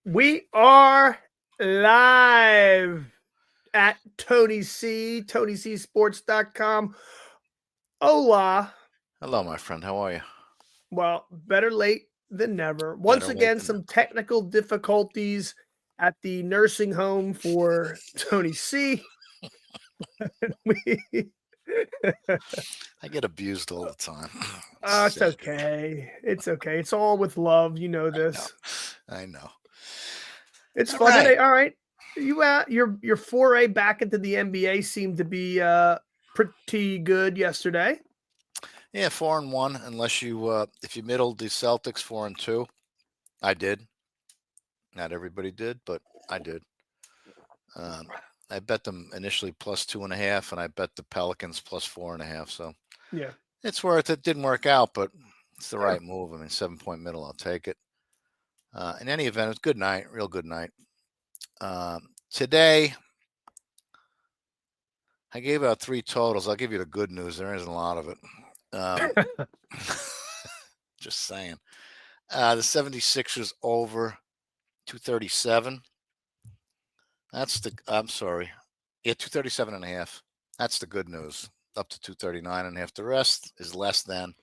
We are live at tonycsports.com. Hola. Hello, my friend. How are you? Well, better late than never. Once Better late again, than never. some technical difficulties at the nursing home for Tony C. we, I get abused all the time. It's it's sad. okay. It's okay. It's all with love. You know I know. this. I know. It's All fun right. today. All right. Your foray back into the NBA seemed to be pretty good yesterday. Yeah, 4-1. Unless if you middled the Celtics 4-2, I did. Not everybody did, but I did. Um, I bet them initially +2.5, and I bet the Pelicans +4.5. So Yeah. it's worth it. Didn't work out, but it's the Yeah. right move. I mean, 7-point middle, I'll take it. In any event, it was a good night, real good night. Today, I gave out 3 totals. I'll give you the good news. There isn't a lot of it. Just saying. The 76ers over 237. I'm sorry. Yeah, 237.5. That's the good news. Up to 239.5. The rest is less than.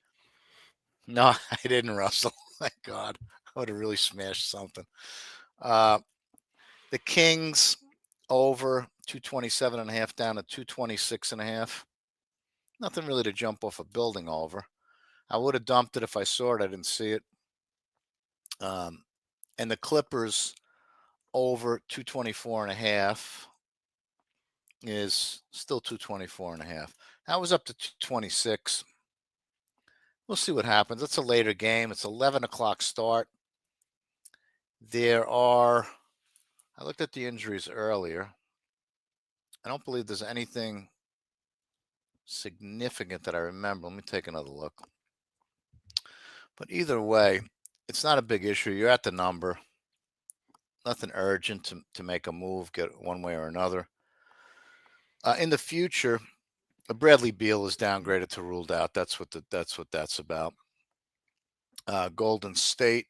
No, I didn't, Russell. Thank God. I would have really smashed something. The Kings over 227.5 down to 226.5. Nothing really to jump off a building over. I would have dumped it if I saw it. I didn't see it. And the Clippers over 224.5 is still 224.5. That was up to 226. We'll see what happens. It's a later game. It's 11 o'clock start. I looked at the injuries earlier. I don't believe there's anything significant that I remember. Let me take another look. But either way, it's not a big issue. You're at the number. Nothing urgent to make a move, get one way or another. In the future, Bradley Beal is downgraded to ruled out. That's what that's about. Golden State.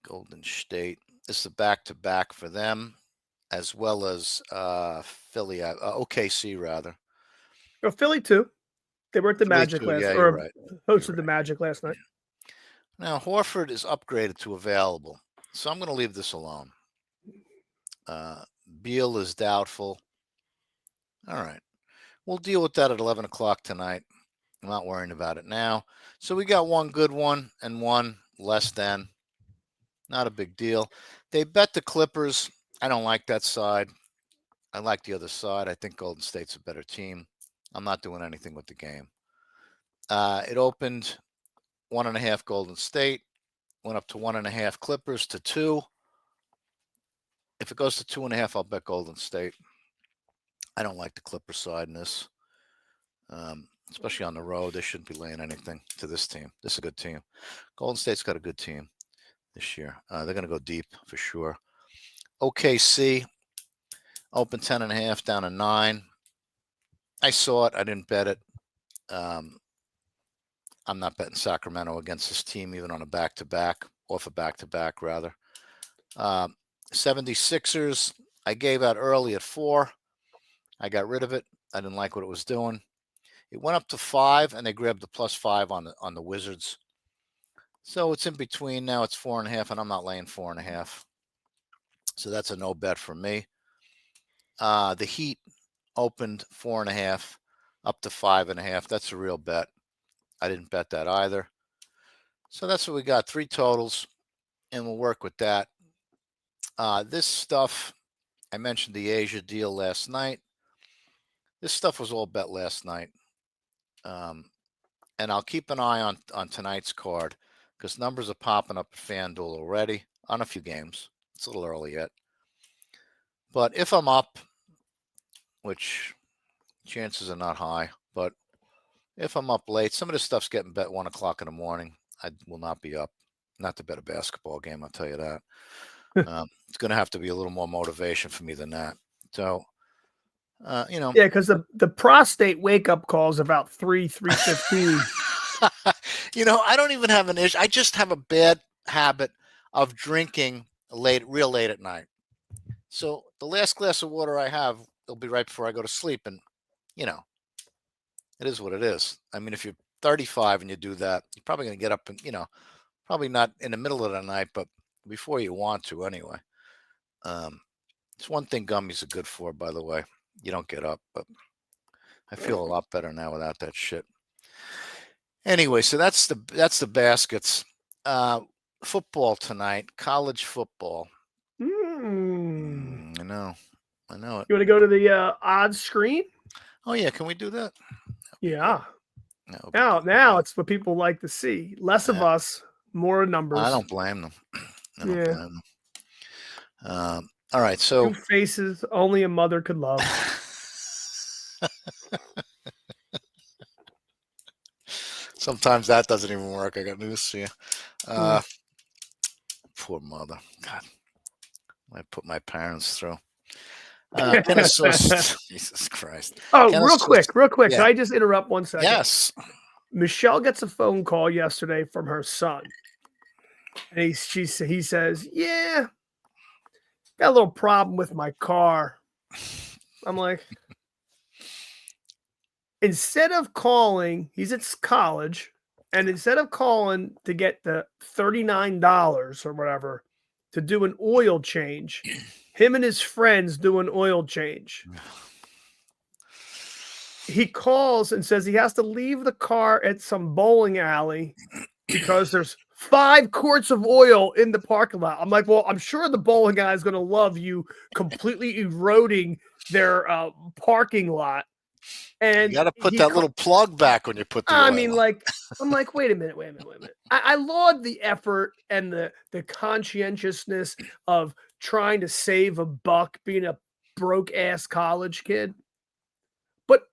Golden State. This is a back-to-back for them, as well as Philly, OKC rather. Oh, Philly too. They were at the Philly Magic too. last, Yeah, you're or right. You're hosted the right. Magic last night. Now Horford is upgraded to available, so I'm going to leave this alone. Beal is doubtful. All right, we'll deal with that at 11 o'clock tonight. I'm not worrying about it now. So we got one good one and one less than. Not a big deal. They bet the Clippers. I don't like that side. I like the other side. I think Golden State's a better team. I'm not doing anything with the game. It opened 1.5 Golden State, went up to 1.5 Clippers to 2. If it goes to 2.5, I'll bet Golden State. I don't like the Clipper side in this, especially on the road. They shouldn't be laying anything to this team. This is a good team. Golden State's got a good team this year. They're going to go deep for sure. OKC open 10.5 down to 9. I saw it. I didn't bet it. I'm not betting Sacramento against this team, even on a back-to-back, off a back-to-back rather. 76ers, I gave out early at 4. I got rid of it. I didn't like what it was doing. It went up to 5, and they grabbed the +5 on the Wizards. So it's in between now. It's 4.5, and I'm not laying 4.5. So that's a no bet for me. The Heat opened 4.5 up to 5.5. That's a real bet. I didn't bet that either. So that's what we got. 3 totals, and we'll work with that. This stuff, I mentioned the Asia deal last night. This stuff was all bet last night. And I'll keep an eye on tonight's card because numbers are popping up at FanDuel already on a few games. It's a little early yet. But if I'm up, which chances are not high, but if I'm up late, some of this stuff's getting bet 1 o'clock in the morning. I will not be up. Not to bet a basketball game, I'll tell you that. It's going to have to be a little more motivation for me than that. So, Yeah, because the prostate wake up call is about 3:15. I don't even have an issue. I just have a bad habit of drinking real late at night. So the last glass of water I have, it'll be right before I go to sleep. And, it is what it is. I mean, if you're 35 and you do that, you're probably going to get up and, probably not in the middle of the night, but before you want to anyway. It's one thing gummies are good for, by the way. You don't get up, but I feel a lot better now without that shit. Anyway, so that's the baskets. Football tonight, college football. I know it. You want to go to the odds screen? Oh yeah, can we do that? Yeah. Now it's what people like to see. Less of us, more numbers. I don't blame them. Blame them. All right, so 2 faces only a mother could love. Sometimes that doesn't even work. I got news for you. Poor mother. God, I put my parents through. Jesus Christ. Oh, real quick. Yeah. Can I just interrupt 1 second? Yes. Michelle gets a phone call yesterday from her son. And he says, yeah, got a little problem with my car. I'm like, instead of calling, he's at college, and instead of calling to get the $39 or whatever to do an oil change, him and his friends do an oil change. He calls and says he has to leave the car at some bowling alley because there's 5 quarts of oil in the parking lot. I'm like, well, I'm sure the bowling guy is going to love you completely eroding their parking lot. And you got to put that little plug back when you put the oil. I mean, I'm like, wait a minute. I laud the effort and the conscientiousness of trying to save a buck being a broke ass college kid. But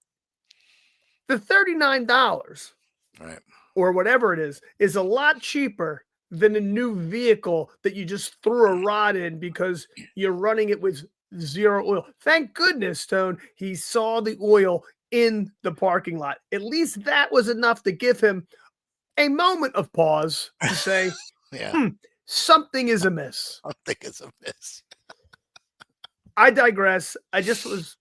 the $39, right, or whatever it is a lot cheaper than a new vehicle that you just threw a rod in because you're running it with 0 oil. Thank goodness, Tone, he saw the oil in the parking lot. At least that was enough to give him a moment of pause to say, something is amiss. Something is amiss. I digress. I just was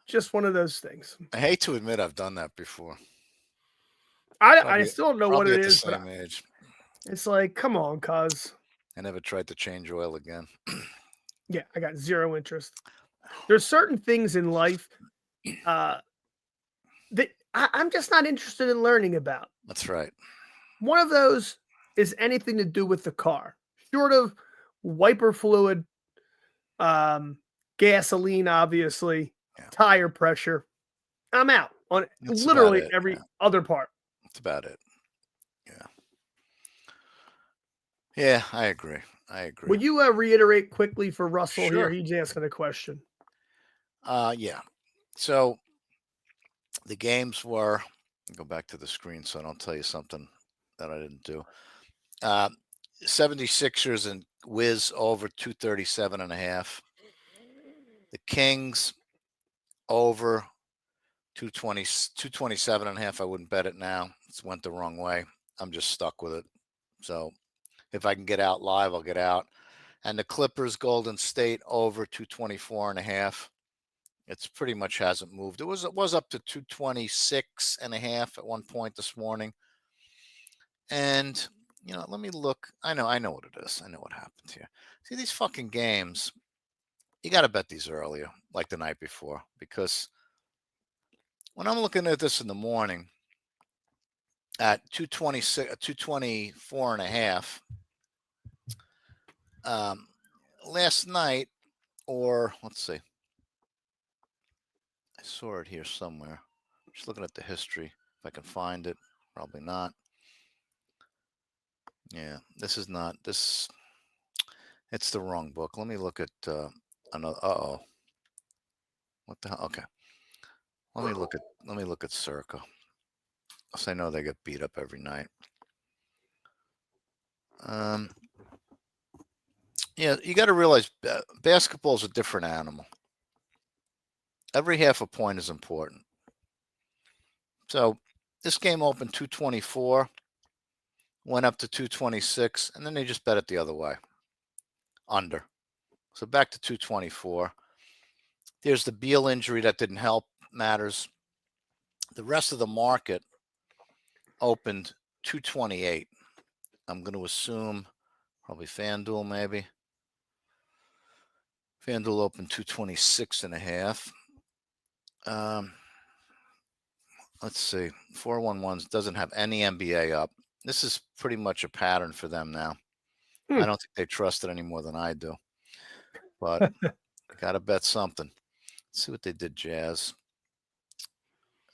just one of those things. I hate to admit I've done that before. I still don't know what it is, but age. It's like, come on, cuz. I never tried to change oil again. Yeah, I got 0 interest. There's certain things in life that I'm just not interested in learning about. That's right. One of those is anything to do with the car, short of wiper fluid, gasoline, obviously, tire pressure. I'm out on literally every other part. That's about it. Yeah, I agree. Would you reiterate quickly for Russell Sure. here? He's asking a question. Yeah. So the games were, go back to the screen so I don't tell you something that I didn't do. 76ers and Wiz over 237.5. The Kings over 227.5. I wouldn't bet it now. It went the wrong way. I'm just stuck with it. So if I can get out live, I'll get out. And the Clippers Golden State over 224.5. It's pretty much hasn't moved. It was up to 226.5 at one point this morning. And let me look. I know what it is. I know what happened here. See, these fucking games, you got to bet these earlier, like the night before, because when I'm looking at this in the morning at 224.5, last night, or let's see, I saw it here somewhere. Just looking at the history, if I can find it. Probably not. Yeah, this is not this. It's the wrong book. Let me look at another. What the hell? Okay. Let me look at Circa. So I know they get beat up every night. Yeah, you got to realize basketball is a different animal. Every half a point is important. So this game opened 224. went up to 226, and then they just bet it the other way, under. So back to 224. There's the Beal injury that didn't help matters. The rest of the market opened 228. I'm going to assume probably FanDuel maybe. FanDuel opened 226 and a half. Let's see. 411s doesn't have any NBA up. This is pretty much a pattern for them now. I don't think they trust it any more than I do. But got to bet something. Let's see what they did, Jazz.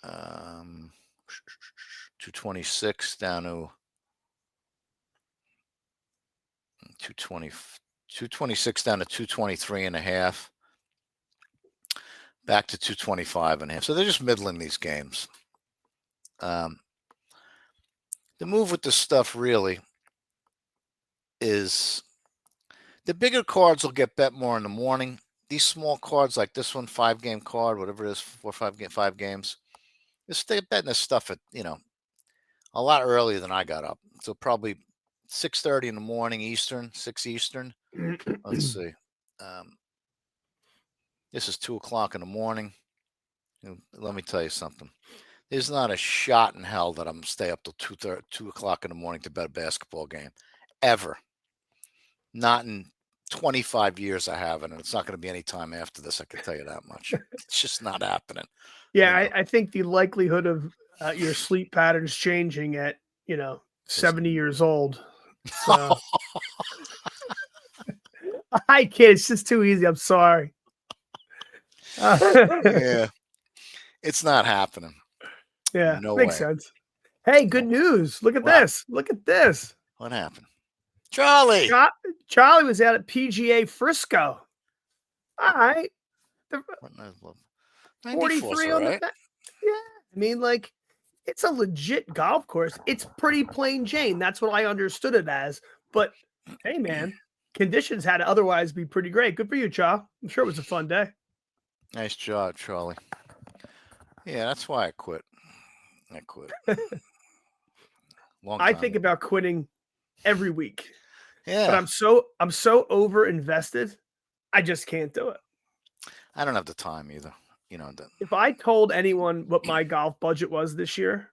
226 down to 220, 226 down to 223 and a half. Back to 225 and a half. So they're just middling these games. The move with this stuff really is the bigger cards will get bet more in the morning. These small cards like this one, 5-game card, whatever it is, 5 games. They're betting this stuff at, a lot earlier than I got up. So probably 6:30 in the morning Eastern, 6 Eastern. Let's see. This is 2 o'clock in the morning. Let me tell you something. There's not a shot in hell that I'm going to stay up till 2 o'clock in the morning to bet a basketball game. Ever. Not in 25 years I haven't, and it's not going to be any time after this, I can tell you that much. It's just not happening. Yeah, I think the likelihood of your sleep patterns changing at, 70 years old. So. I can't. It's just too easy. I'm sorry. Yeah. It's not happening. Yeah, no makes way. sense. Hey, good news. Look at this. Look at this. What happened? Charlie. Charlie was out at PGA Frisco. All right. 43 on the back. Yeah. I mean, it's a legit golf course. It's pretty plain Jane. That's what I understood it as. But hey, man, conditions had to otherwise be pretty great. Good for you, Cha. I'm sure it was a fun day. Nice job, Charlie. Yeah, that's why I quit. Long time I think about quitting every week. Yeah. But I'm so over invested. I just can't do it. I don't have the time either. If I told anyone what my golf budget was this year,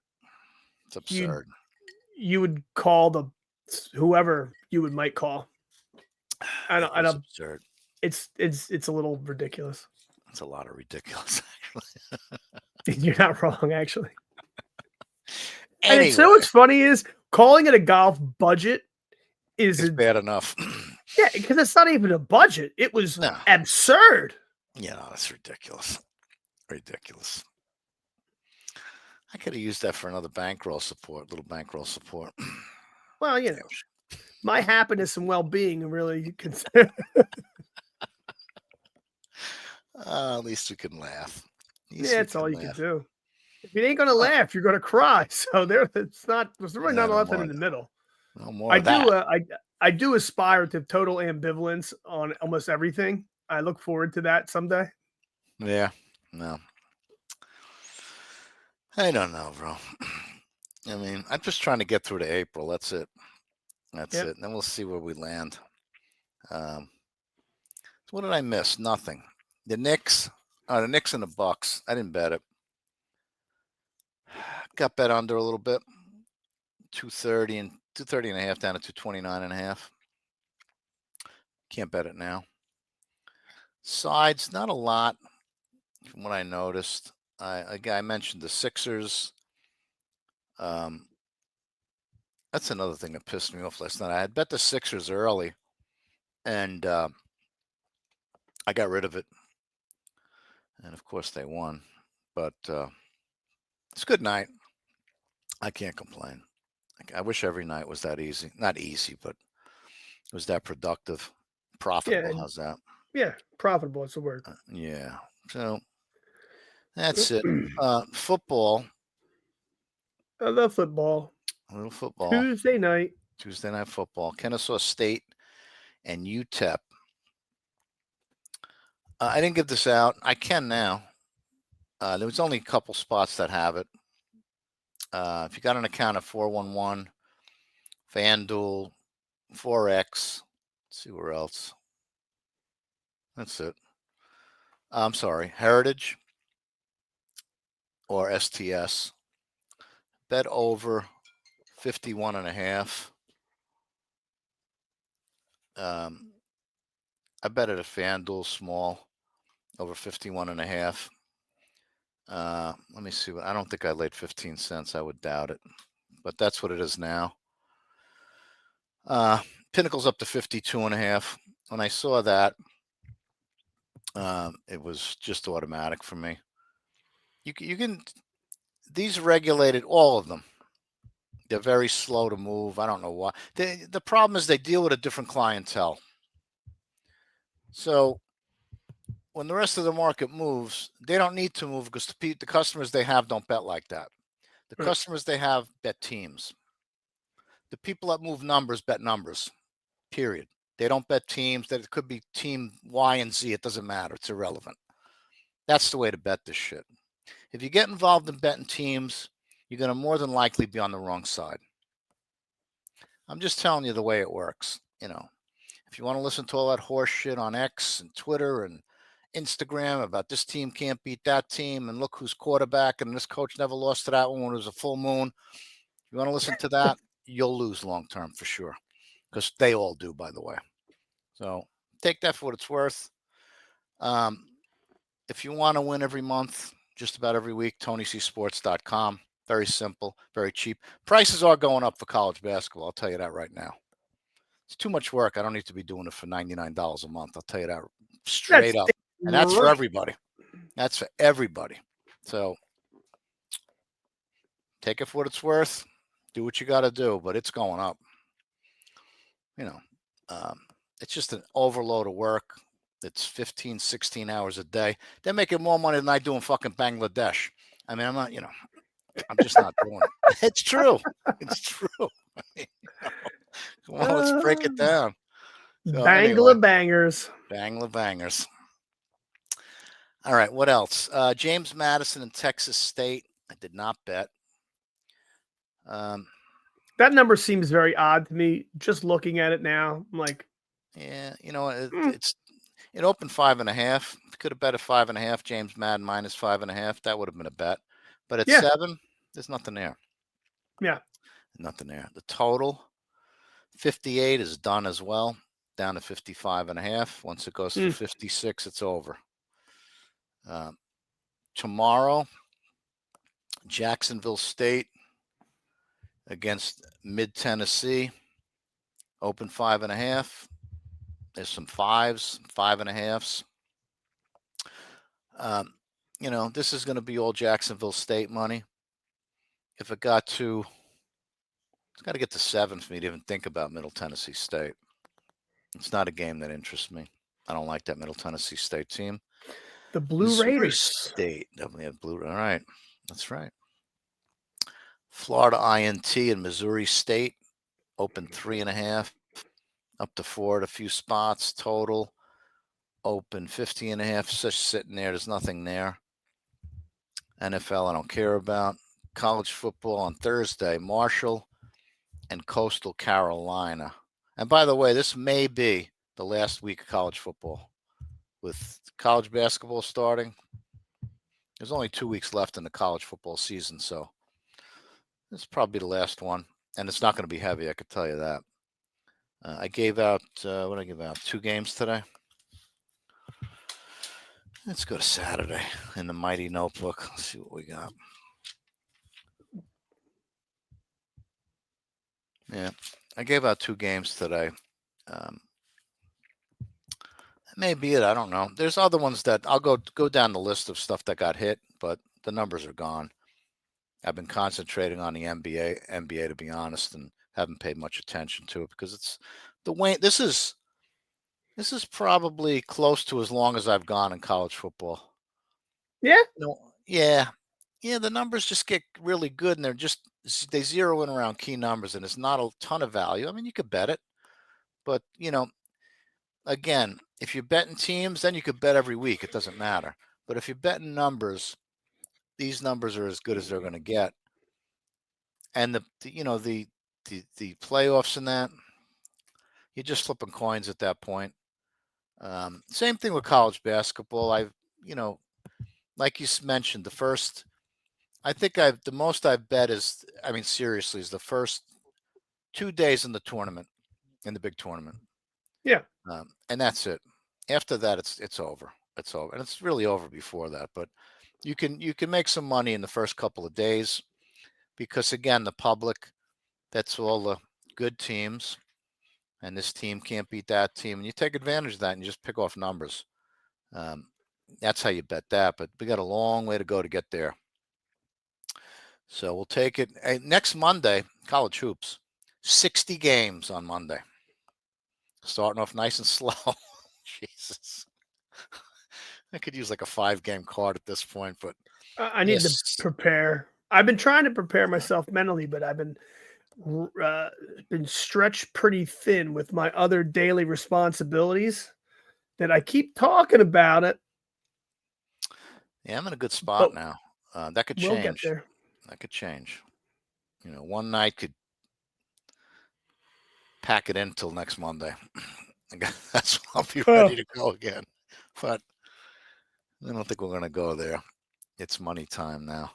it's absurd. You would call whoever you might call. It's absurd. It's a little ridiculous. It's a lot of ridiculous, actually. You're not wrong, actually. Anyway. And so what's funny is calling it a golf budget is bad enough. Yeah, because it's not even a budget. It was absurd. Yeah, no, that's ridiculous. Ridiculous. I could have used that for another bankroll support, little bankroll support. Well, my happiness and well-being really at least we can laugh. Yeah, that's all you can do. If you ain't gonna laugh, you're gonna cry. So there's really not nothing in the middle. No more of that. I do aspire to total ambivalence on almost everything. I look forward to that someday. Yeah, no. I don't know, bro. I mean, I'm just trying to get through to April. That's it. That's it. And then we'll see where we land. So what did I miss? Nothing. The Knicks and the Bucks. I didn't bet it. Got bet under a little bit. 230 and a half down to 229 and a half. Can't bet it now. Sides, not a lot from what I noticed. I mentioned the Sixers. That's another thing that pissed me off last night. I had bet the Sixers early, and I got rid of it. And of course they won. But it's a good night. I can't complain. I wish every night was that easy. Not easy, but it was that productive, profitable. How's that? Yeah, profitable is the word. Yeah. So that's it. Football. I love football. A little football. Tuesday night football. Kennesaw State and UTEP. I didn't give this out. I can now. There was only a couple spots that have it. If you got an account at 411, FanDuel, Forex. Let's see where else. That's it. I'm sorry, Heritage or STS. Bet over 51.5. I bet it at FanDuel small over 51.5. Let me see. I don't think I laid 15 cents. I would doubt it, but that's what it is now. Pinnacle's up to 52.5. When I saw that, it was just automatic for me. You can these regulated, all of them. They're very slow to move. I don't know why. The problem is they deal with a different clientele. So when the rest of the market moves, they don't need to move because the customers they have don't bet like that. The Right. customers they have bet teams. The people that move numbers bet numbers, period. They don't bet teams. That it could be team Y and Z. It doesn't matter. It's irrelevant. That's the way to bet this shit. If you get involved in betting teams, you're going to more than likely be on the wrong side. I'm just telling you the way it works. If you want to listen to all that horse shit on X and Twitter and Instagram about this team can't beat that team and look who's quarterback and this coach never lost to that one when it was a full moon. If you want to listen to that, you'll lose long term for sure, because they all do, by the way. So take that for what it's worth. If you want to win every month, just about every week, tonycsports.com. Very simple, very cheap. Prices are going up for college basketball. I'll tell you that right now. It's too much work. I don't need to be doing it for $99 a month. I'll tell you that straight That's up. And that's for right. everybody. That's for everybody. So take it for what it's worth. Do what you got to do, but it's going up. It's just an overload of work. It's 15, 16 hours a day. They're making more money than I do in fucking Bangladesh. I mean, I'm not, I'm just not doing it. It's true. It's true. I mean, come on, let's break it down. So anyway, Bangla bangers. Bangla bangers. All right, what else? James Madison and Texas State. I did not bet. That number seems very odd to me. Just looking at it now, I'm like, yeah, it opened 5.5. Could have bet at 5.5. James Madden minus 5.5. That would have been a bet. But at yeah, 7, there's nothing there. yeah. Nothing there. The total 58 is done as well, down to 55.5. Once it goes for 56, it's over. Tomorrow, Jacksonville State against Mid Tennessee. Open 5.5. There's some 5s, 5.5s. This is going to be all Jacksonville State money. If it got to, it's got to get to 7 for me to even think about Middle Tennessee State. It's not a game that interests me. I don't like that Middle Tennessee State team. The Blue Missouri Raiders. State definitely have blue. All right, that's right. Florida INT and Missouri State open 3.5, up to 4 at a few spots total. Open 50.5. Such sitting there. There's nothing there. NFL I don't care about. College football on Thursday. Marshall and Coastal Carolina. And by the way, this may be the last week of college football. With college basketball starting, there's only 2 weeks left in the college football season, so this is probably the last one. And it's not going to be heavy, I could tell you that. I gave out, what did I give out? 2 games today. Let's go to Saturday in the mighty notebook. Let's see what we got. Yeah, I gave out 2 games today. That may be it. I don't know. There's other ones that I'll go down the list of stuff that got hit, but the numbers are gone. I've been concentrating on the NBA to be honest, and haven't paid much attention to it because it's the way this is probably close to as long as I've gone in college football. Yeah. No, yeah. The numbers just get really good, and they zero in around key numbers, and it's not a ton of value. I mean, you could bet it, but again, if you're betting teams, then you could bet every week. It doesn't matter. But if you're betting numbers, these numbers are as good as they're going to get. And the the playoffs and that, you're just flipping coins at that point. Same thing with college basketball. Like you mentioned, the most I've bet is, I mean, seriously, is the first 2 days in the tournament, in the big tournament. Yeah. And that's it. After that, it's over. It's over, and it's really over before that. But you can make some money in the first couple of days because, again, the public, that's all the good teams, and this team can't beat that team, and you take advantage of that and you just pick off numbers. That's how you bet that. But we got a long way to go to get there. So we'll take it. Next Monday, college hoops, 60 games on Monday. Starting off nice and slow. Jesus. I could use like a 5-game card at this point, but I need to yes. prepare. I've been trying to prepare myself mentally, but I've been stretched pretty thin with my other daily responsibilities that I keep talking about it, Yeah, I'm in a good spot but now. That could we'll get change. there. That could change. One night could pack it in till next Monday. That's when I'll be ready Oh, to go again. But I don't think we're going to go there. It's money time now.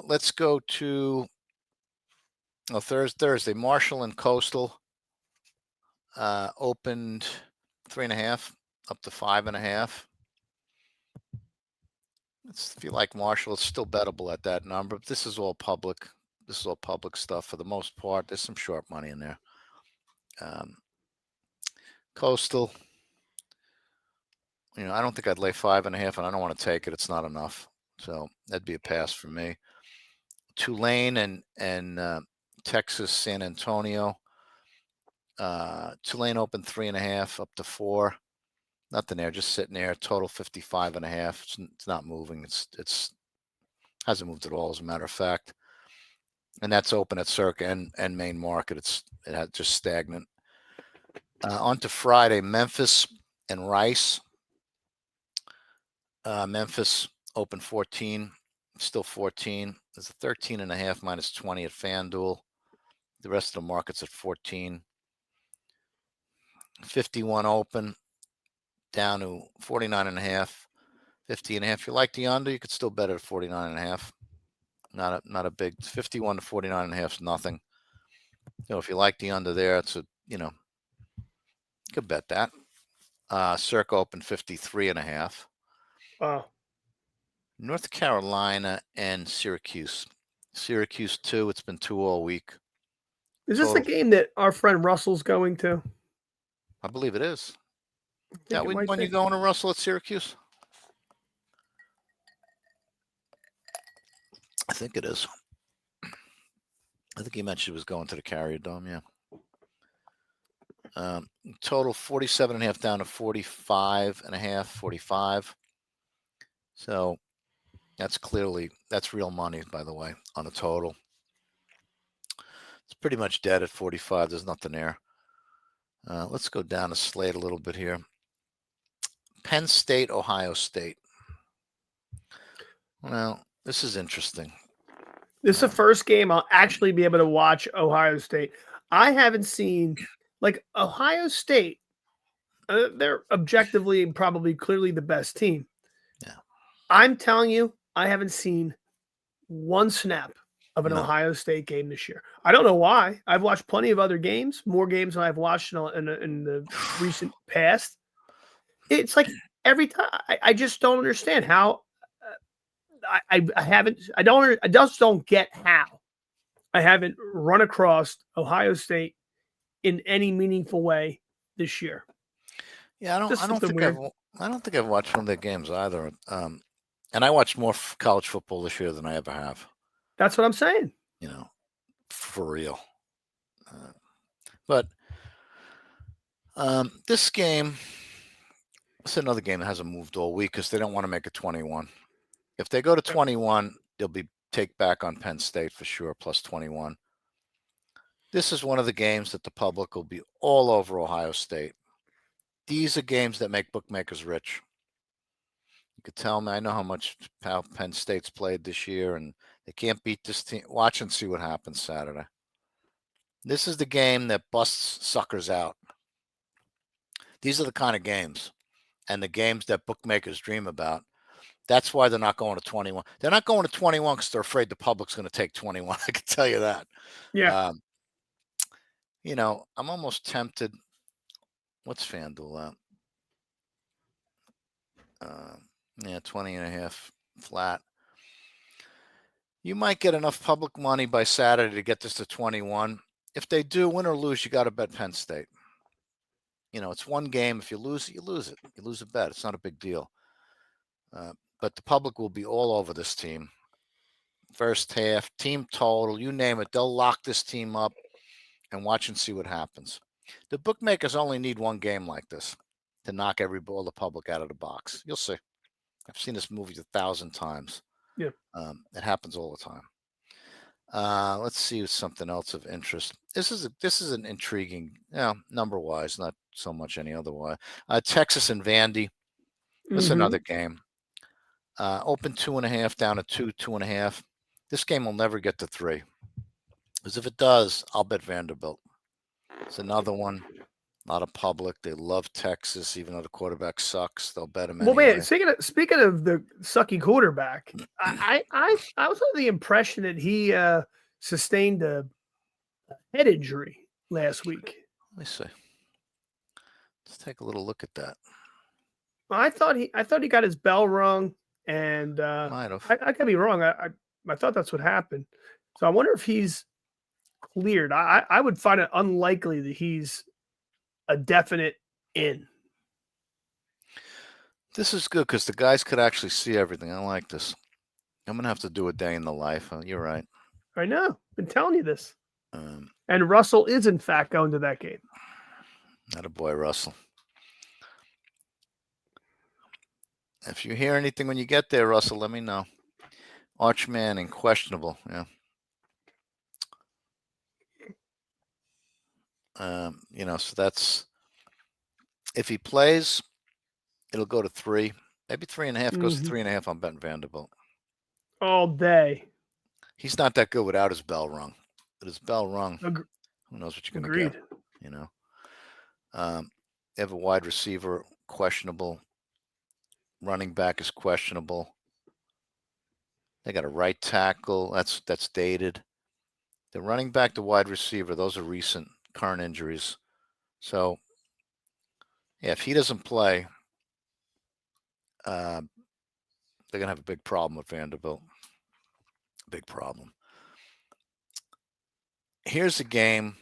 Let's go to Thursday. Marshall and Coastal opened 3.5 up to 5.5. If you like Marshall, it's still bettable at that number. But this is all public. This is all public stuff for the most part. There's some short money in there. Coastal, I don't think I'd lay 5.5, and I don't want to take it. It's not enough. So that'd be a pass for me. Tulane and Texas San Antonio. Tulane opened 3.5 up to 4. Nothing there, just sitting there. Total 55.5. It's not moving. It's hasn't moved at all, as a matter of fact. And that's open at Circa and main market. It had just stagnant. On to Friday, Memphis and Rice. Memphis open 14, still 14. There's a 13.5 minus 20 at FanDuel. The rest of the market's at 14. 51 open, down to 49.5, 50.5. If you like the under, you could still bet it at 49.5. Not a big 51 to 49.5 is nothing. If you like the under there, you could bet that. Circa open 53.5. wow. North Carolina and Syracuse. Syracuse 2. It's been 2 all week. Is this the Total, game that our friend Russell's going to? I believe it is. I think Yeah, it might when be. you going to Russell at Syracuse? I think it is. I think he mentioned he was going to the Carrier Dome. Yeah. Total 47.5 down to 45.5, 45. So that's real money, by the way, on the total. It's pretty much dead at 45. There's nothing there. Let's go down the slate a little bit here. Penn State, Ohio State. Well, this is interesting. This is the first game I'll actually be able to watch Ohio State. I haven't seen like Ohio State. They're objectively and probably clearly the best team. Yeah. I'm telling you, I haven't seen one snap of an No. Ohio State game this year. I don't know why. I've watched plenty of other games, more games than I've watched in the recent past. It's like every time I just don't understand how. I haven't. I just don't get how I haven't run across Ohio State in any meaningful way this year. Yeah, Just I don't something think weird. I've watched one of their games either. And I watched more college football this year than I ever have. That's what I'm saying. For real. But this game, it's another game that hasn't moved all week because they don't want to make it 21. If they go to 21, they'll be take back on Penn State for sure, plus 21. This is one of the games that the public will be all over Ohio State. These are games that make bookmakers rich. You could tell me, I know how Penn State's played this year, and they can't beat this team. Watch and see what happens Saturday. This is the game that busts suckers out. These are the kind of games, and the games that bookmakers dream about. That's why they're not going to 21. They're not going to 21 because they're afraid the public's going to take 21. I can tell you that. Yeah. I'm almost tempted. What's FanDuel at? Yeah, 20 and a half flat. You might get enough public money by Saturday to get this to 21. If they do, win or lose, you got to bet Penn State. It's one game. If you lose it, you lose it. You lose a bet. It's not a big deal. But the public will be all over this team. First half, team total, you name it. They'll lock this team up and watch and see what happens. The bookmakers only need one game like this to knock all the public out of the box. You'll see. I've seen this movie 1,000 times. Yeah. It happens all the time. Let's see something else of interest. This is an intriguing, number wise, not so much any other way. Texas and Vandy. This is another game. Open 2.5 down to 2.5. This game will never get to 3. Because if it does, I'll bet Vanderbilt. It's another one. Not a public. They love Texas, even though the quarterback sucks. They'll bet him anyway. Well, man, speaking of the sucky quarterback, I was under the impression that he sustained a head injury last week. Let me see. Let's take a little look at that. I thought he got his bell rung, and might have. I could be wrong. I thought that's what happened. So I wonder if he's cleared. I would find it unlikely that he's a definite in. This is good because the guys could actually see everything. I like this. I'm going to have to do a day in the life. You're right. I know. Been telling you this. And Russell is, in fact, going to that game. Not a boy, Russell. If you hear anything when you get there, Russell, let me know. Arch Manning, questionable. Yeah. So that's, if he plays, it'll go to 3, maybe 3.5. Goes to 3.5. I'm betting Vanderbilt all day. He's not that good without his bell rung. But his bell rung, who knows what you're going to get? They have a wide receiver, questionable. Running back is questionable. They got a right tackle. That's dated. The running back, the wide receiver, those are recent, current injuries. So, yeah, if he doesn't play, they're going to have a big problem with Vanderbilt. Big problem. Here's a game.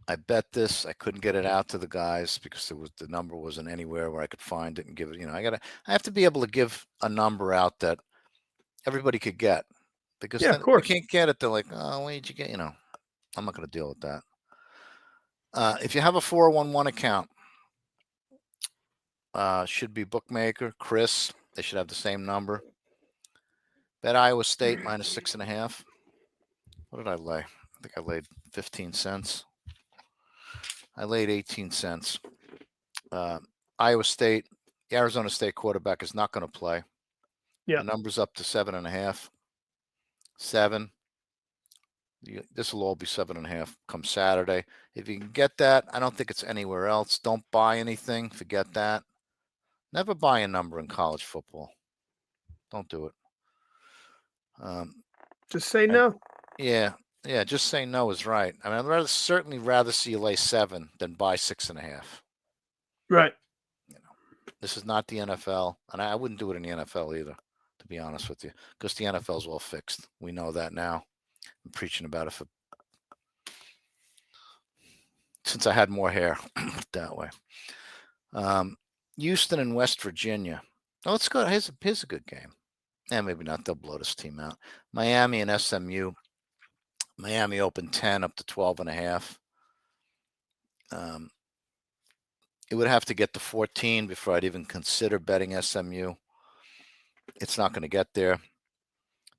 I bet this. I couldn't get it out to the guys because the number wasn't anywhere where I could find it and give it. I have to be able to give a number out that everybody could get. Because then if you can't get it, they're like, oh, where did you get? I'm not going to deal with that. If you have a 411 account, should be bookmaker, Chris. They should have the same number. Bet Iowa State minus 6.5. What did I lay? I think I laid 15 cents. I laid 18 cents. Iowa State, the Arizona State quarterback is not going to play. Yeah. The number's up to 7.5. 7. This will all be 7.5 come Saturday. If you can get that, I don't think it's anywhere else. Don't buy anything. Forget that. Never buy a number in college football. Don't do it. Just say no. Yeah, just say no is right. I mean, I'd certainly rather see you lay 7 than buy 6.5. Right. This is not the NFL, and I wouldn't do it in the NFL either, to be honest with you, because the NFL's well fixed. We know that now. I'm preaching about it since I had more hair that way. Houston and West Virginia. Oh, let's go. Here's a good game. Maybe not. They'll blow this team out. Miami and SMU. Miami opened 10 up to 12.5. It would have to get to 14 before I'd even consider betting SMU. It's not going to get there.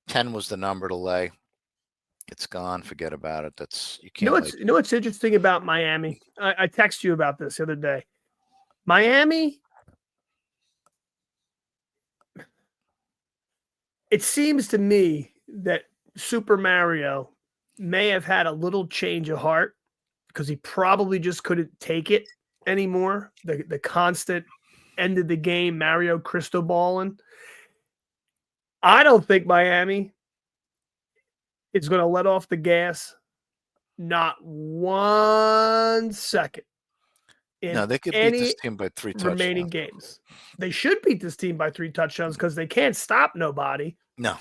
10 was the number to lay. It's gone. Forget about it. You can't. You know what's interesting about Miami? I texted you about this the other day. Miami, it seems to me that Super Mario may have had a little change of heart because he probably just couldn't take it anymore. The constant end of the game Mario Cristoballing. I don't think Miami is going to let off the gas not 1 second in No, they could beat this any team by 3 remaining touchdowns. games. They should beat this team by 3 touchdowns because they can't stop nobody. No.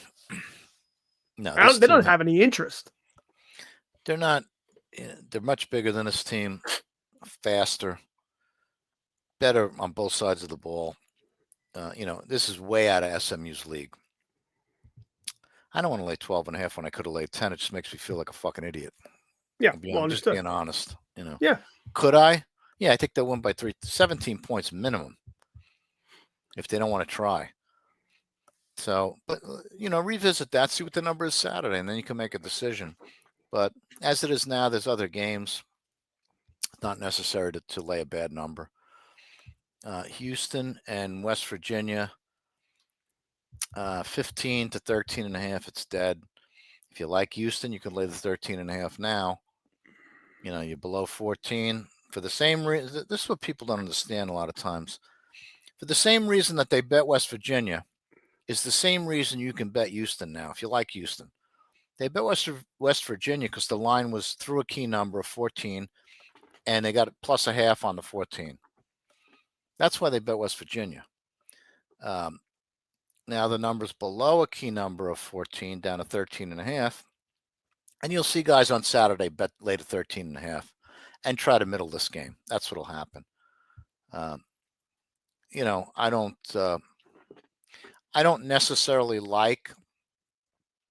No, this They team, don't have any interest. they're not, they're much bigger than this team, faster, better on both sides of the ball. This is way out of SMU's league. I don't want to lay 12.5 when I could have laid 10. It just makes me feel like a fucking idiot. Yeah, well I'm just understood. being honest. Yeah. Could I? Yeah, I think they'll win by 17 points minimum if they don't want to try. So, but revisit that, see what the number is Saturday, and then you can make a decision. But as it is now, there's other games. It's not necessary to lay a bad number. Houston and West Virginia, 15 to 13.5. It's dead. If you like Houston, you can lay the 13.5 now. You're below 14 for the same reason. This is what people don't understand a lot of times. For the same reason that they bet West Virginia is the same reason you can bet Houston now, if you like Houston. They bet West Virginia because the line was through a key number of 14, and they got plus a half on the 14. That's why they bet West Virginia. Now the number's below a key number of 14, down to 13.5. And you'll see guys on Saturday bet late at 13.5 and try to middle this game. That's what'll happen. I don't necessarily like.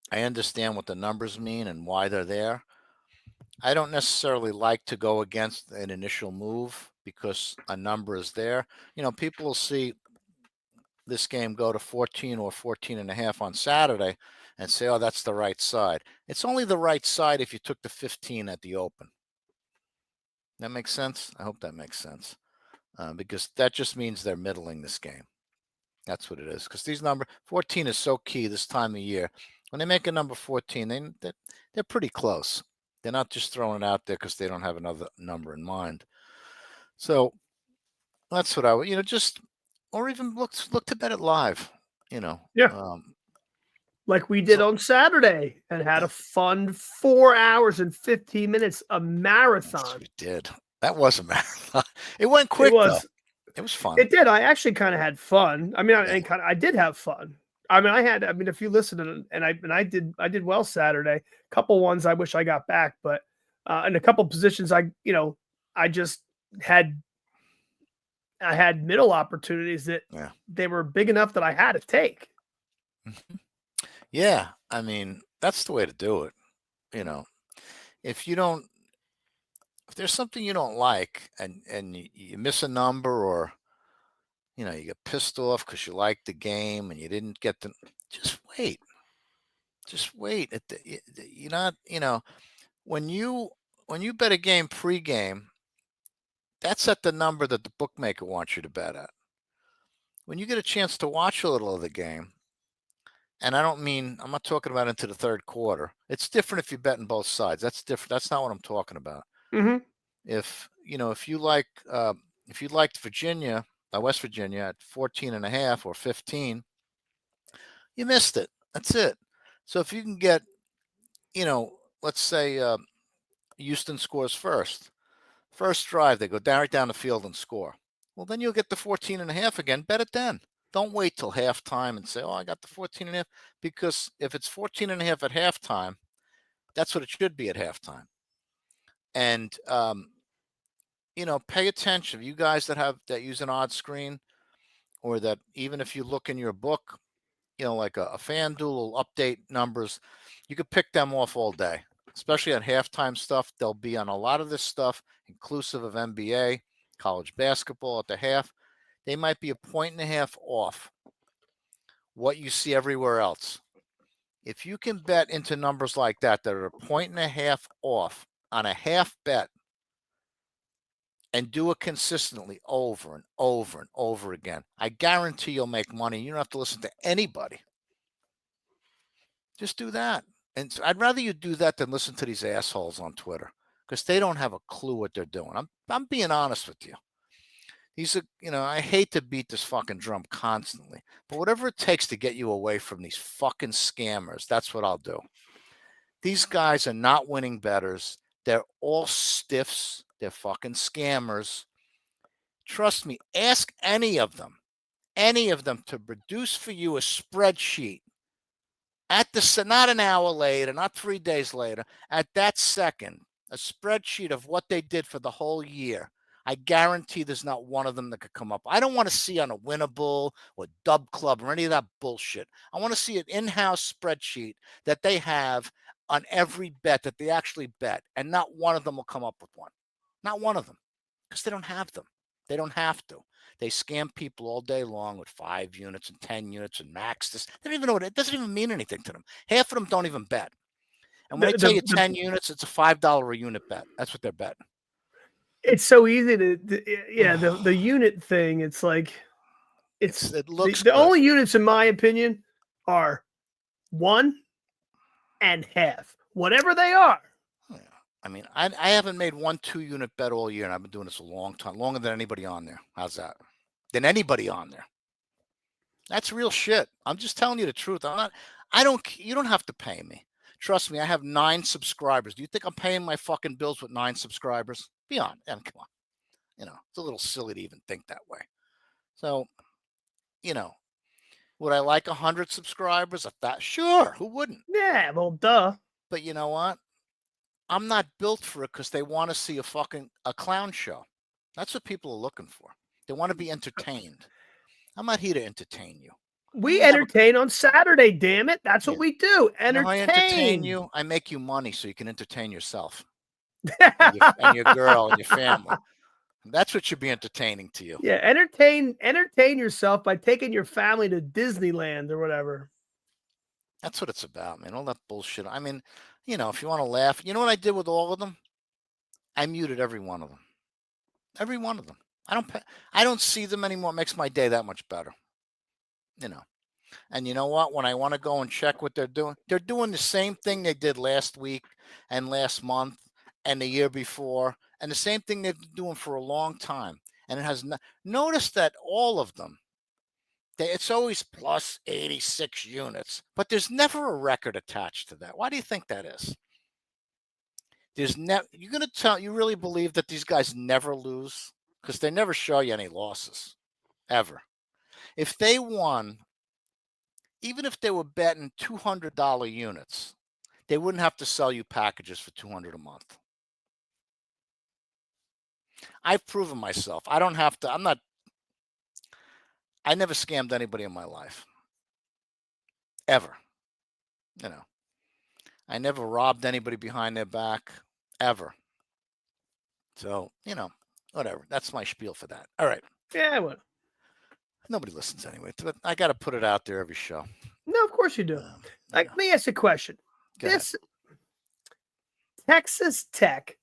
I understand what the numbers mean and why they're there. I don't necessarily like to go against an initial move because a number is there. People will see this game go to 14 or 14.5 on Saturday and say, oh, that's the right side. It's only the right side if you took the 15 at the open. That makes sense? I hope that makes sense. Because that just means they're middling this game. That's what it is. Because these 14 is so key this time of year. When they make a number 14, they're pretty close. They're not just throwing it out there because they don't have another number in mind. So that's what I would, or even look to bet it live. Yeah. Like we did on Saturday and had a fun 4 hours and 15 minutes, a marathon. Yes, we did. That was a marathon. It went quick, though. It was fun. It did. I actually kind of had fun. I mean, I did have fun. I mean, if you listen and I did well Saturday. A couple ones I wish I got back, but in a couple positions I just had middle opportunities that they were big enough that I had to take. Mm-hmm. Yeah, I mean, that's the way to do it. If there's something you don't like and you miss a number, or you get pissed off because you like the game and you didn't get the, just wait. Just wait. You're not, when you bet a game pregame, that's at the number that the bookmaker wants you to bet at. When you get a chance to watch a little of the game, and I'm not talking about into the third quarter. It's different if you bet on both sides. That's different. That's not what I'm talking about. Mm-hmm. If you liked Virginia, West Virginia at 14.5 or 15, you missed it. That's it. So if you can get, let's say Houston scores first drive, they go right down the field and score. Well, then you'll get the 14.5 again. Bet it then. Don't wait till halftime and say, oh, I got the 14.5. Because if it's 14.5 at halftime, that's what it should be at halftime. And, pay attention. You guys that use an odd screen, or that even if you look in your book, like a FanDuel will update numbers, you could pick them off all day, especially on halftime stuff. They'll be on a lot of this stuff, inclusive of NBA, college basketball at the half. They might be 1.5 off what you see everywhere else. If you can bet into numbers like that are 1.5 off on a half bet, and do it consistently over and over and over again, I guarantee you'll make money. You don't have to listen to anybody. Just do that. And so I'd rather you do that than listen to these assholes on Twitter because they don't have a clue what they're doing. I'm being honest with you. I hate to beat this fucking drum constantly, but whatever it takes to get you away from these fucking scammers, that's what I'll do. These guys are not winning bettors. They're all stiffs. They're fucking scammers. Trust me, ask any of them to produce for you a spreadsheet not an hour later, not 3 days later, at that second, a spreadsheet of what they did for the whole year. I guarantee there's not one of them that could come up. I don't want to see on a Winnable or Dub Club or any of that bullshit. I want to see an in-house spreadsheet that they have on every bet that they actually bet, and not one of them will come up with one. Not one of them, because they don't have them. They don't have to. They scam people all day long with 5 units and 10 units and max this. They don't even know it doesn't even mean anything to them. Half of them don't even bet. And when The, they tell you the, the 10 units, it's a $5 a unit bet. That's what they're betting. it's so easy the unit thing. It's like It looks the good. only units in my opinion are 1 and half, whatever they are. Yeah. I mean, I haven't made 1 2-unit bet all year, and I've been doing this a long time, longer than anybody on there. How's that? Than anybody on there. That's real shit. I'm just telling you the truth. You don't have to pay me. Trust me, I have 9 subscribers. Do you think I'm paying my fucking bills with 9 subscribers? Be on. Come on. It's a little silly to even think that way. So, would I like 100 subscribers? Sure, who wouldn't? Yeah, well, duh. But you know what? I'm not built for it because they want to see a clown show. That's what people are looking for. They want to be entertained. I'm not here to entertain you. We entertain on Saturday, damn it. That's what we do. You know how I entertain Entertain. you? I make you money so you can entertain yourself and your girl and your family. That's what should be entertaining to you. Yeah, entertain yourself by taking your family to Disneyland or whatever. That's what it's about, man. All that bullshit. I mean, if you want to laugh, you know what I did with all of them? I muted every one of them. Every one of them. I don't see them anymore. It makes my day that much better. And you know what? When I want to go and check what they're doing the same thing they did last week and last month and the year before, and the same thing they've been doing for a long time. And it has notice that all of them, it's always plus 86 units, but there's never a record attached to that. Why do you think that is? You're going to you really believe that these guys never lose? Because they never show you any losses, ever. If they won, even if they were betting $200 units, they wouldn't have to sell you packages for $200 a month. I've proven myself. I don't have to. I never scammed anybody in my life. Ever. I never robbed anybody behind their back. Ever. So, whatever. That's my spiel for that. All right. Yeah, well. Nobody listens anyway, but I got to put it out there every show. No, of course you do. Let me ask a question. This Texas Tech,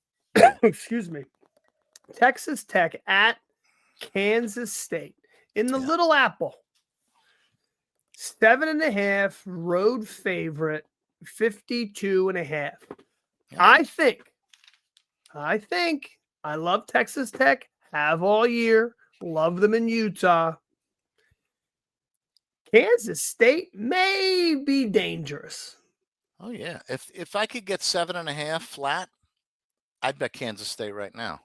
excuse me, Texas Tech at Kansas State in the Little Apple, 7.5 road favorite, 52.5. I think I love Texas Tech, have all year, love them in Utah. Kansas State may be dangerous. Oh yeah, if I could get 7.5 flat, I'd bet Kansas State right now.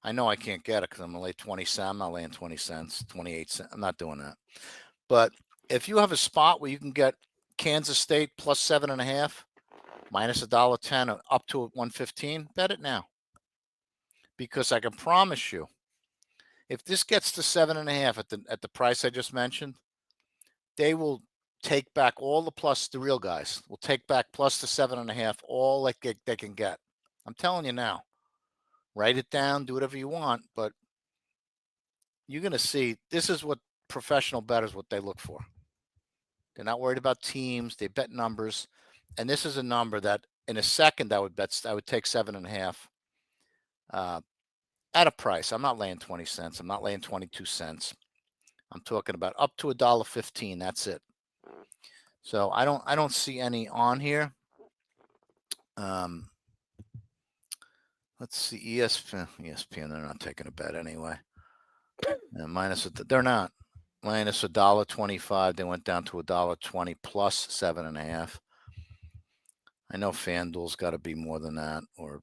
I know I can't get it because I'm gonna lay 20 cents. I'm not laying 20 cents, 28 cents. I'm not doing that. But if you have a spot where you can get Kansas State plus 7.5, minus $1.10 up to 115, bet it now. Because I can promise you, if this gets to 7.5 at the price I just mentioned, they will take back all the real guys will take back plus the 7.5, all they can get. I'm telling you now. Write it down, do whatever you want, but you're going to see this is what professional bettors, what they look for. They're not worried about teams. They bet numbers. And this is a number that in a second I would take 7.5 at a price. I'm not laying 20 cents. I'm not laying 22 cents. I'm talking about up to $1.15. That's it. So I don't see any on here. Um, let's see, ESPN, they're not taking a bet anyway. They're not. Minus $1.25. They went down to $1.20 plus 7.5. I know FanDuel's got to be more than that, or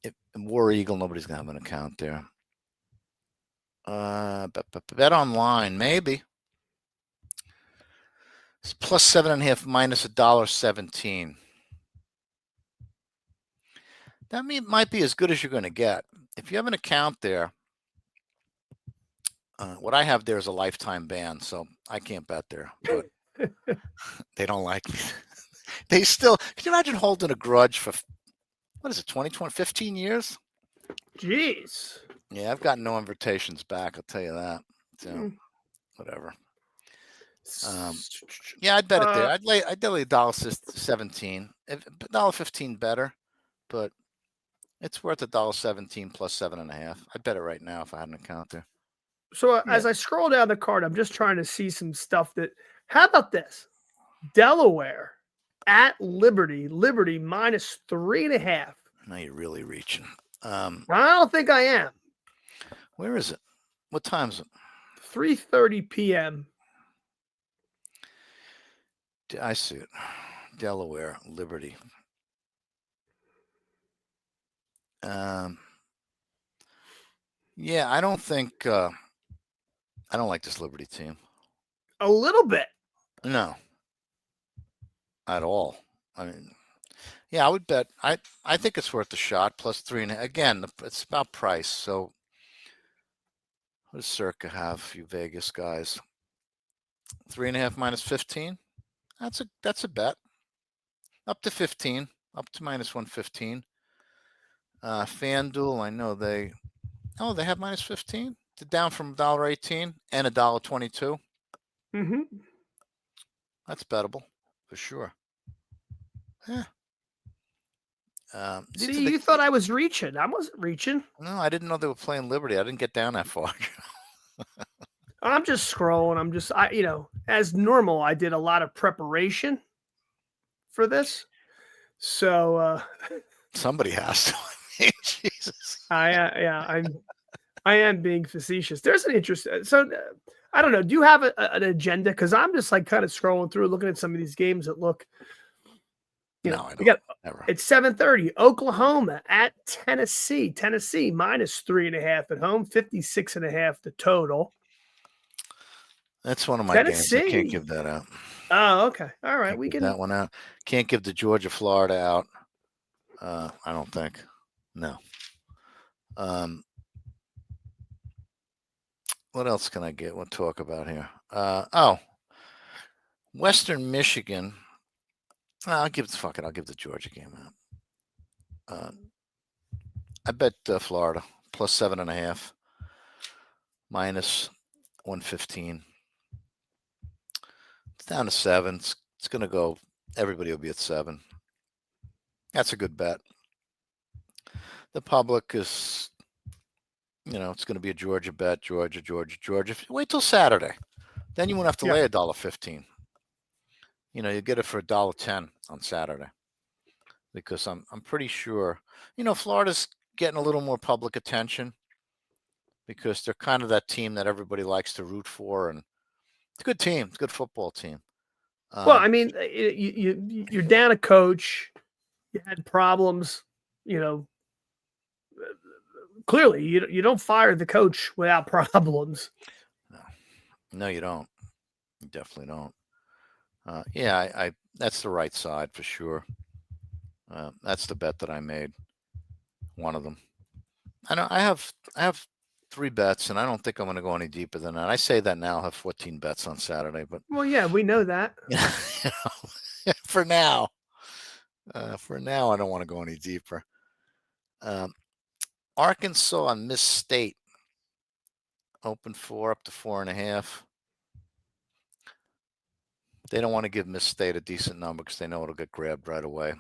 if War Eagle, nobody's gonna have an account there. Bet online, maybe. It's plus 7.5 minus $1.17. That might be as good as you're going to get. If you have an account there, what I have there is a lifetime ban, so I can't bet there. But they don't like me. They still. Can you imagine holding a grudge for what is it, 20, 15 years? Jeez. Yeah, I've got no invitations back. I'll tell you that. So whatever. Yeah, I'd bet it there. I'd delay $1.17. $1.15 better, but it's worth $1.17 plus 7.5. I'd bet it right now if I had an account there. So as I scroll down the card, I'm just trying to see some stuff that. How about this? Delaware at Liberty. Liberty minus 3.5. Now you're really reaching. I don't think I am. Where is it? What time is it? 3:30 p.m. I see it. Delaware, Liberty. Yeah, I don't think I don't like this Liberty team. A little bit. No. At all. I mean, yeah, I would bet. I think it's worth a shot. Plus 3.5. Again, it's about price. So, what does Circa have? You Vegas guys. 3.5 minus 15. That's a bet. Up to 15. Up to minus 115. FanDuel, I know they have minus 15. Down from $1.18 and $1.22. Mm-hmm. That's bettable for sure. Yeah. See, you thought I was reaching. I wasn't reaching. No, I didn't know they were playing Liberty. I didn't get down that far. I'm just scrolling. As normal, I did a lot of preparation for this. So somebody has to. Jesus. I am being facetious. There's an interest. So I don't know. Do you have an agenda? Because I'm just like kind of scrolling through, looking at some of these games that look. No, I don't. Never. It's 7:30. Oklahoma at Tennessee. Tennessee minus 3.5 at home. 56.5 the total. That's one of my games. I can't give that out. Oh, okay. All right. We can that one out. Can't give the Georgia Florida out. I don't think. No. What else can I get? We'll talk about here. Western Michigan. I'll give the Georgia game out. I bet Florida plus 7.5, minus 115. It's down to 7. It's going to go. Everybody will be at 7. That's a good bet. The public is, it's going to be a Georgia bet. Georgia. Wait till Saturday, then you won't have to lay $1.15. You get it for $1.10 on Saturday, because I'm pretty sure Florida's getting a little more public attention because they're kind of that team that everybody likes to root for, and it's a good team. It's a good football team. Well, I mean, you're down a coach. You had problems. Clearly, you don't fire the coach without problems. No, you don't. You definitely don't. I that's the right side for sure. That's the bet that I made. One of them. I know I have 3 bets, and I don't think I'm going to go any deeper than that. I say that now. I'll have 14 bets on Saturday, but yeah, we know that. For now, I don't want to go any deeper. Arkansas and Miss State open 4 up to 4.5. They don't want to give Miss State a decent number because they know it'll get grabbed right away.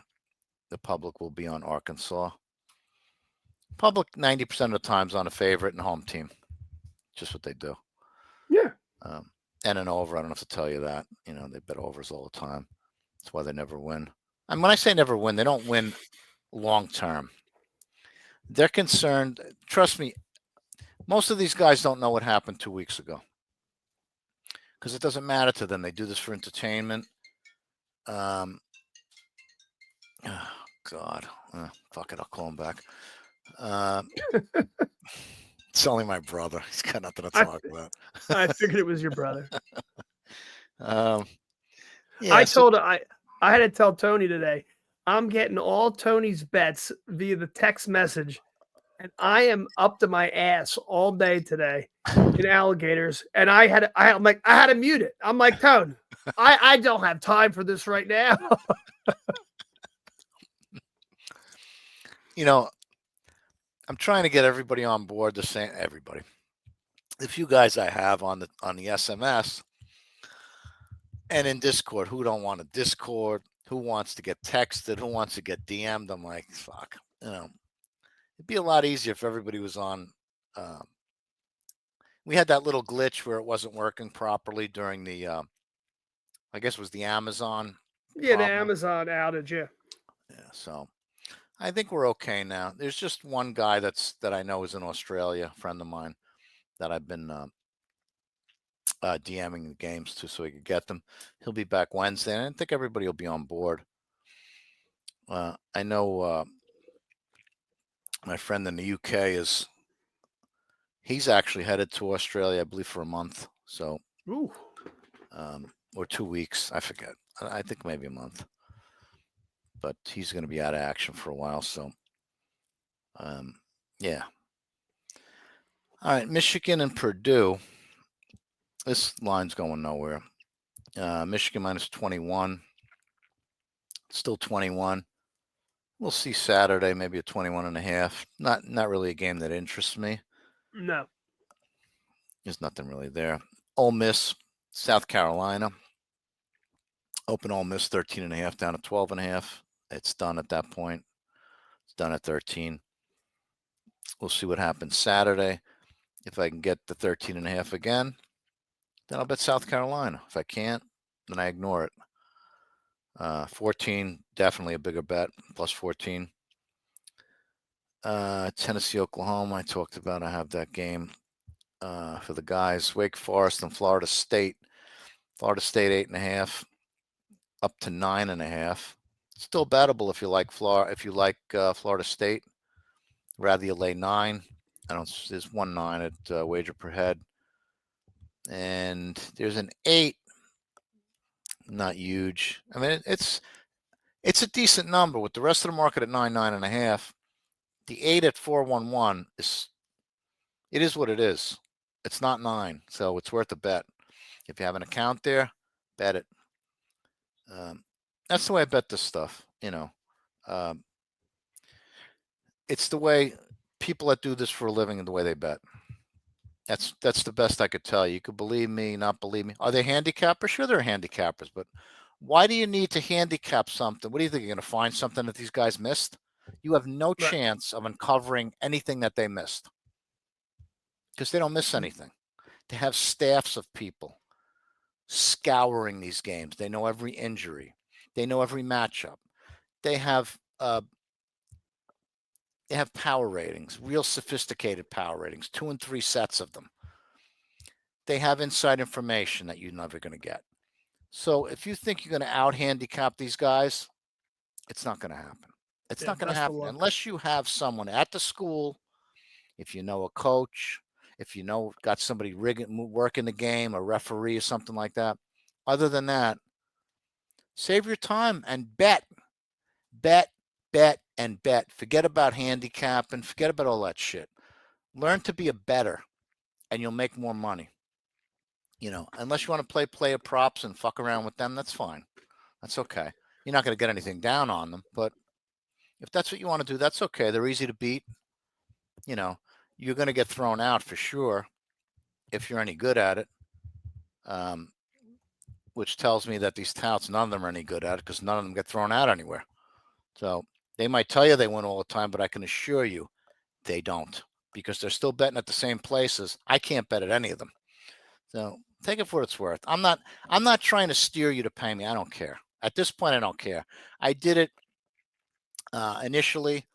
The public will be on Arkansas. Public 90% of the time's on a favorite and home team. Just what they do. Yeah. And an over. I don't have to tell you that. They bet overs all the time. That's why they never win. And when I say never win, they don't win long term. They're concerned. Trust me, most of these guys don't know what happened 2 weeks ago because it doesn't matter to them. They do this for entertainment. Oh, God. Fuck it. I'll call him back. It's only my brother. He's got nothing to talk about. I figured it was your brother. Yeah. I had to tell Tony today, I'm getting all Tony's bets via the text message, and I am up to my ass all day today in alligators. And I had to mute it. I'm like, Tone, I don't have time for this right now. I'm trying to get everybody on board. The same everybody. The few guys I have on the SMS and in Discord, who don't want a Discord, who wants to get texted, who wants to get DM'd. I'm like, fuck. It'd be a lot easier if everybody was on. We had that little glitch where it wasn't working properly during the, I guess it was the Amazon Yeah, the problem. Amazon outage. Yeah. So I think we're okay now. There's just one guy that I know is in Australia, a friend of mine, that I've been DMing the games to so he could get them. He'll be back Wednesday, and I think everybody will be on board. I know my friend in the UK he's actually headed to Australia, I believe, for a month. So, or 2 weeks, I forget. I think maybe a month. But he's going to be out of action for a while. So, yeah. All right, Michigan and Purdue. This line's going nowhere. Michigan minus 21. Still 21. We'll see Saturday, maybe a 21.5. Not really a game that interests me. No. There's nothing really there. Ole Miss, South Carolina. Open Ole Miss 13.5 down to 12.5. It's done at that point. It's done at 13. We'll see what happens Saturday. If I can get the 13.5 again, then I'll bet South Carolina. If I can't, then I ignore it. 14, definitely a bigger bet, plus 14. Tennessee, Oklahoma, I talked about. I have that game for the guys. Wake Forest and Florida State. Florida State 8.5, up to 9.5. Still bettable if you like Florida. If you like Florida State, rather you lay 9. There's 1.9 at wager per head, and there's an 8. Not huge. I mean, it's a decent number with the rest of the market at 9.5. The 8 at 411 is what it is. It's not 9, so it's worth a bet. If you have an account there, bet it. That's the way I bet this stuff. It's the way people that do this for a living and the way they bet. That's the best I could tell you. You could believe me, not believe me. Are they handicappers? Sure, they're handicappers, but why do you need to handicap something? What do you think? You're going to find something that these guys missed? You have no chance of uncovering anything that they missed because they don't miss anything. They have staffs of people scouring these games. They know every injury. They know every matchup. They have power ratings, real sophisticated power ratings, 2 and 3 sets of them. They have inside information that you're never going to get. So if you think you're going to out handicap these guys, it's not going to happen. It's not going to happen unless you have someone at the school, if you know a coach, if you know got somebody working the game, a referee or something like that. Other than that, save your time and bet, and bet. Forget about handicapping. Forget about all that shit. Learn to be a bettor, and you'll make more money. Unless you want to play player props and fuck around with them, that's fine. That's okay. You're not going to get anything down on them, but if that's what you want to do, that's okay. They're easy to beat. You're going to get thrown out for sure if you're any good at it, which tells me that these touts, none of them are any good at it because none of them get thrown out anywhere. So they might tell you they win all the time, but I can assure you they don't because they're still betting at the same places. I can't bet at any of them. So take it for what it's worth. I'm not trying to steer you to pay me. I don't care. At this point, I don't care. I did it initially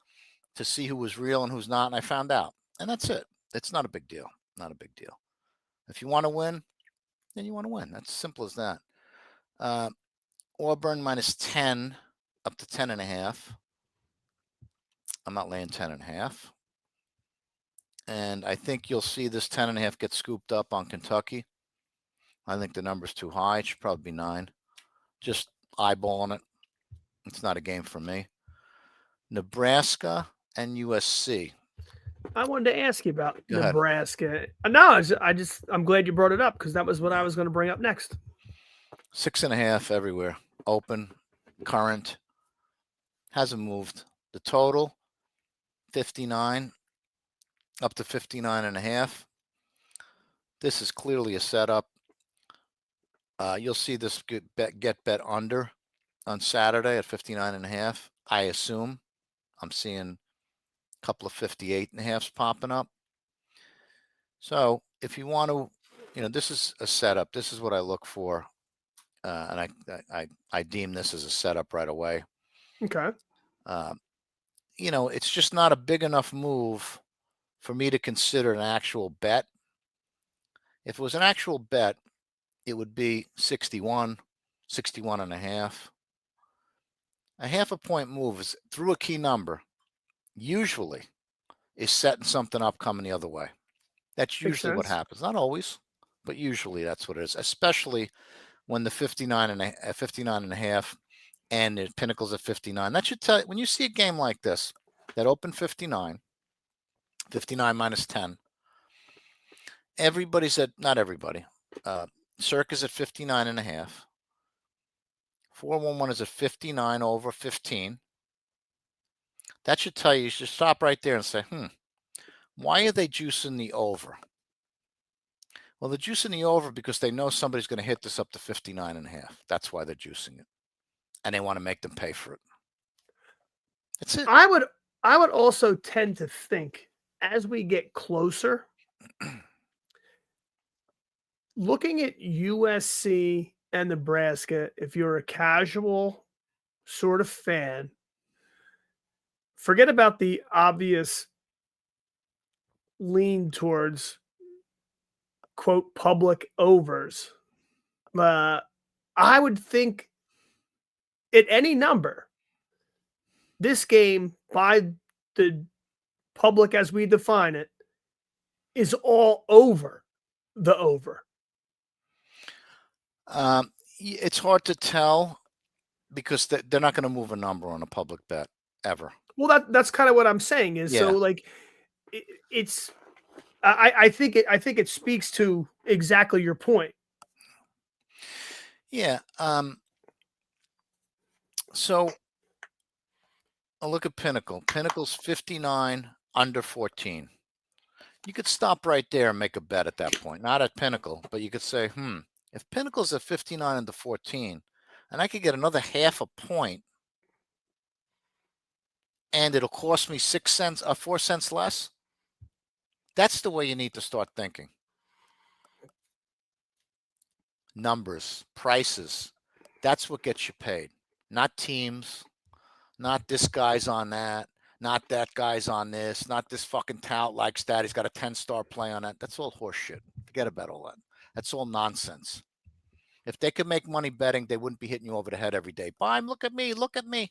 to see who was real and who's not, and I found out. And that's it. It's not a big deal. Not a big deal. If you want to win, then you want to win. That's simple as that. Auburn -10 up to 10.5. I'm not laying 10.5. And I think you'll see this 10.5 get scooped up on Kentucky. I think the number's too high. It should probably be 9. Just eyeballing it. It's not a game for me. Nebraska and USC. I wanted to ask you about Go ahead. Nebraska. No, I'm glad you brought it up because that was what I was going to bring up next. 6.5 everywhere. Open, current. Hasn't moved. The total, 59 up to 59.5. This is clearly a setup. You'll see this get bet under on Saturday at 59.5. I assume. I'm seeing a couple of 58.5s popping up. So if you want to, this is a setup. This is what I look for, and I deem this as a setup right away. Okay. It's just not a big enough move for me to consider an actual bet. If it was an actual bet, it would be 61, 61.5. A half a point move is through a key number, usually is setting something up coming the other way. That's Makes usually what sense. happens. Not always, but usually that's what it is, especially when the 59.5 and the pinnacle's at 59. That should tell you, when you see a game like this that opened 59 -10, everybody's at, not everybody, Circus at 59.5. 411 is at 59 over 15. That should tell you should stop right there and say, why are they juicing the over? Well, they're juicing the over because they know somebody's going to hit this up to 59.5. That's why they're juicing it. And they want to make them pay for it. That's it. I would also tend to think as we get closer, looking at USC and Nebraska, if you're a casual sort of fan, forget about the obvious lean towards quote public overs. I would think at any number, this game by the public as we define it is all over the over. It's hard to tell because they're not going to move a number on a public bet ever. Well, that's kind of what I'm saying is Yeah. so like it's I think it speaks to exactly your point. Yeah. So I'll look at Pinnacle. Pinnacle's 59 under 14. You could stop right there and make a bet at that point. Not at Pinnacle, but you could say, if Pinnacle's at 59 under 14, and I could get another half a point, and it'll cost me 6 cents, 4 cents less. That's the way you need to start thinking. Numbers, prices. That's what gets you paid. Not teams, not this guy's on that, not that guy's on this, not this fucking tout likes that. He's got a 10-star play on that. That's all horse shit. Forget about all that. That's all nonsense. If they could make money betting, they wouldn't be hitting you over the head every day. Bime, look at me, look at me.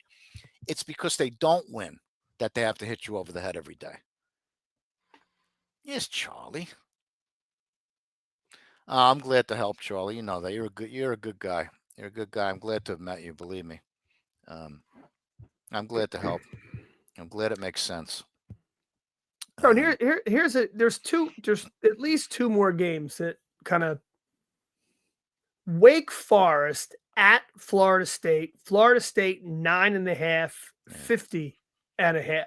It's because they don't win that they have to hit you over the head every day. Yes, Charlie. I'm glad to help, Charlie. You know that you're a good guy. You're a good guy. I'm glad to have met you. Believe me. I'm glad to help. I'm glad it makes sense. So here's there's at least two more games that kind of Wake Forest at Florida State 9.5, 50.5.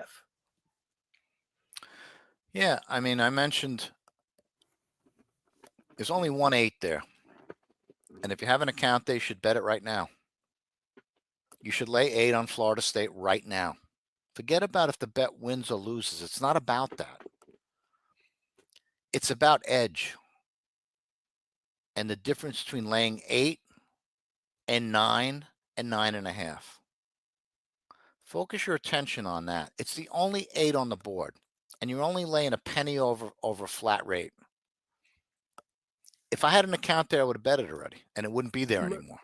Yeah, I mean, I mentioned there's only 1-8 there. And if you have an account, they should bet it right now. You should lay 8 on Florida State right now. Forget about if the bet wins or loses. It's not about that. It's about edge. And the difference between laying 8 and 9 and 9.5. Focus your attention on that. It's the only 8 on the board, and you're only laying a penny over flat rate. If I had an account there, I would have bet it already, and it wouldn't be there anymore.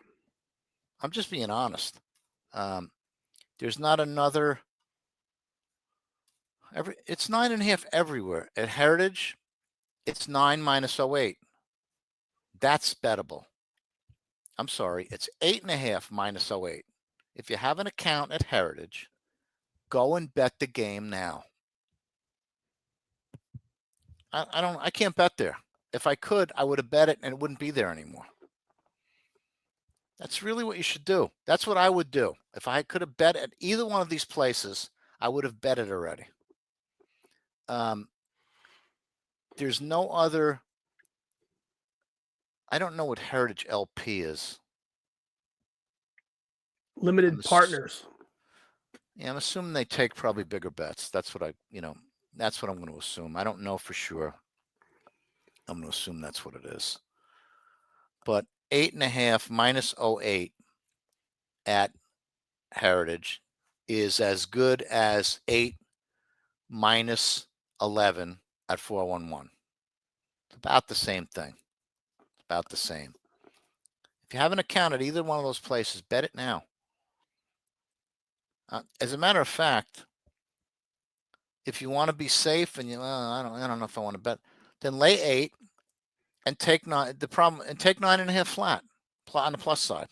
I'm just being honest. There's not another. It's 9.5 everywhere. At Heritage, it's 9 minus 08. That's bettable. I'm sorry, it's 8.5 minus 08. If you have an account at Heritage, go and bet the game now. I can't bet there. If I could, I would have bet it and it wouldn't be there anymore. That's really what you should do. That's what I would do. If I could have bet at either one of these places, I would have bet it already. There's no other. I don't know what Heritage LP is. Limited partners. Yeah, I'm assuming they take probably bigger bets. That's what that's what I'm going to assume. I don't know for sure. I'm going to assume that's what it is. But 8.5 minus 08 at Heritage is as good as 8 minus 11 at 411. It's about the same thing. It's about the same. If you have an account at either one of those places, bet it now. As a matter of fact, if you want to be safe and I don't know if I want to bet, then lay 8 and take 9. Take 9.5 flat on the plus side.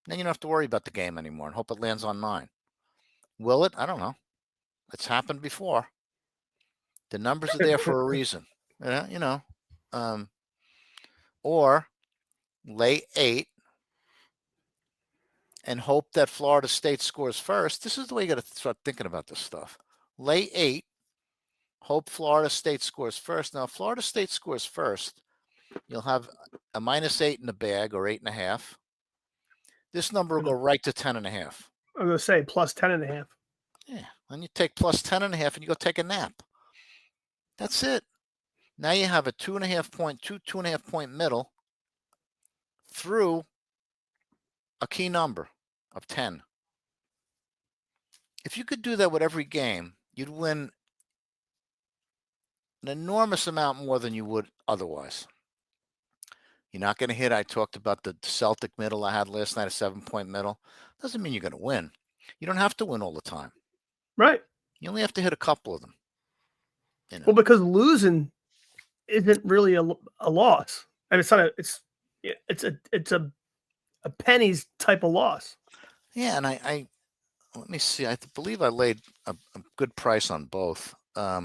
Then you don't have to worry about the game anymore and hope it lands on 9. Will it? I don't know. It's happened before. The numbers are there for a reason. Or lay 8 and hope that Florida State scores first. This is the way you got to start thinking about this stuff. Lay 8, hope Florida State scores first. Now, if Florida State scores first, you'll have a minus 8 in the bag, or 8.5. This number will go right to 10.5. I'm going to say plus 10.5. Yeah, and you take plus 10.5 and you go take a nap. That's it. Now you have a 2.5 point middle through a key number of 10. If you could do that with every game, you'd win an enormous amount more than you would otherwise. You're not going to hit. I talked about the Celtic middle I had last night, a 7-point middle. Doesn't mean you're going to win. You don't have to win all the time. Right. You only have to hit a couple of them. Well, because losing isn't really a loss. I mean, it's a pennies type of loss. Yeah, and I let me see. I believe I laid a good price on both. I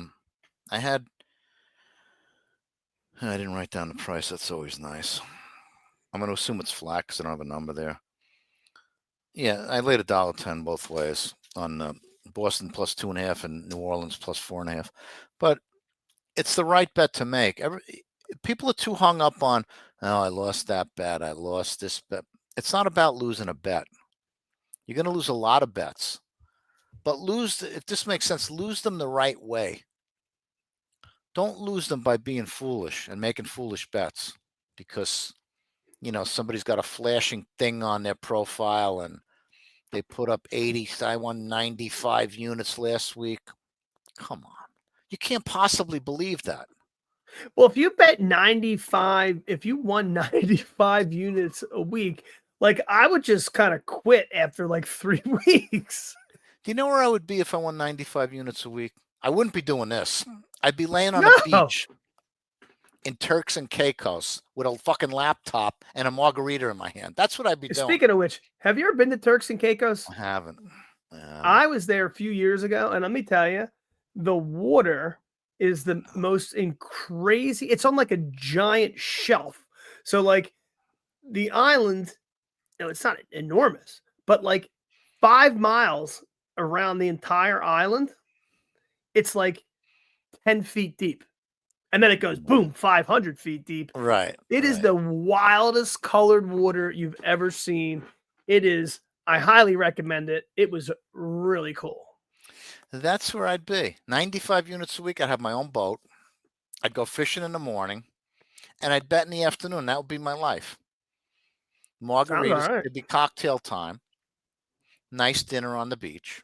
didn't write down the price. That's always nice. I'm going to assume it's flat because I don't have a number there. Yeah, I laid $1.10 both ways on Boston plus 2.5 and New Orleans plus 4.5. But it's the right bet to make. People are too hung up on, I lost that bet. I lost this bet. It's not about losing a bet. You're going to lose a lot of bets. But if this makes sense, lose them the right way. Don't lose them by being foolish and making foolish bets because, somebody's got a flashing thing on their profile and they put up 80. I won 95 units last week. Come on. You can't possibly believe that. Well, if you bet 95, if you won 95 units a week, I would just kind of quit after 3 weeks. Do you know where I would be if I won 95 units a week? I wouldn't be doing this. I'd be laying on a beach in Turks and Caicos with a fucking laptop and a margarita in my hand. That's what I'd be doing. Speaking of which, have you ever been to Turks and Caicos? I haven't. I was there a few years ago, and let me tell you, the water is the most crazy. It's on a giant shelf. So the island, it's not enormous, but 5 miles around the entire island, it's 10 feet deep. And then it goes boom, 500 feet deep. Right. It is the wildest colored water you've ever seen. It is. I highly recommend it. It was really cool. That's where I'd be. 95 units a week. I'd have my own boat. I'd go fishing in the morning, and I'd bet in the afternoon. That would be my life. Margaritas. Right. It'd be cocktail time. nice dinner on the beach.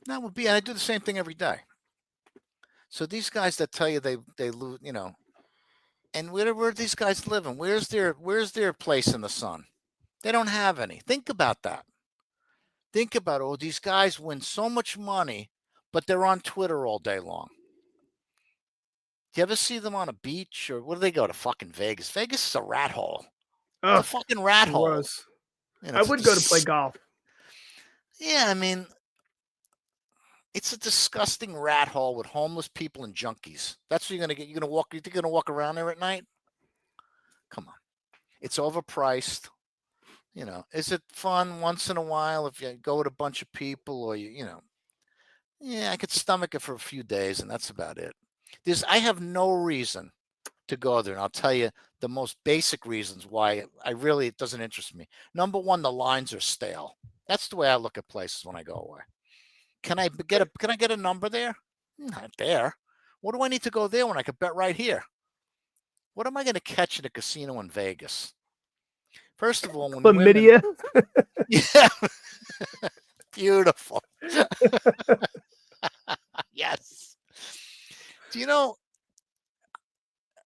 That would be, and I do the same thing every day. So these guys that tell you they lose, and where these guys living? Where's their place in the sun? They don't have any. Think about that. Think about, oh, these guys win so much money, but they're on Twitter all day long. Do you ever see them on a beach, or where do they go to? Fucking Vegas. Vegas is a rat hole. It's a fucking rat hole. Gross. And I would go to play golf. Yeah, I mean, it's a disgusting rat hole with homeless people and junkies. That's what you're gonna get. You're gonna walk. You think you're gonna walk around there at night? Come on. It's overpriced. Is it fun once in a while if you go with a bunch of people, or yeah, I could stomach it for a few days, and that's about it. I have no reason to go there, and I'll tell you the most basic reasons why it doesn't interest me. Number one, the lines are stale. That's the way I look at places when I go away. Can I get a number there? Not there. What do I need to go there when I could bet right here? What am I going to catch in a casino in Vegas? First of all, when Chlamydia. Yeah, beautiful. Yes. Do you know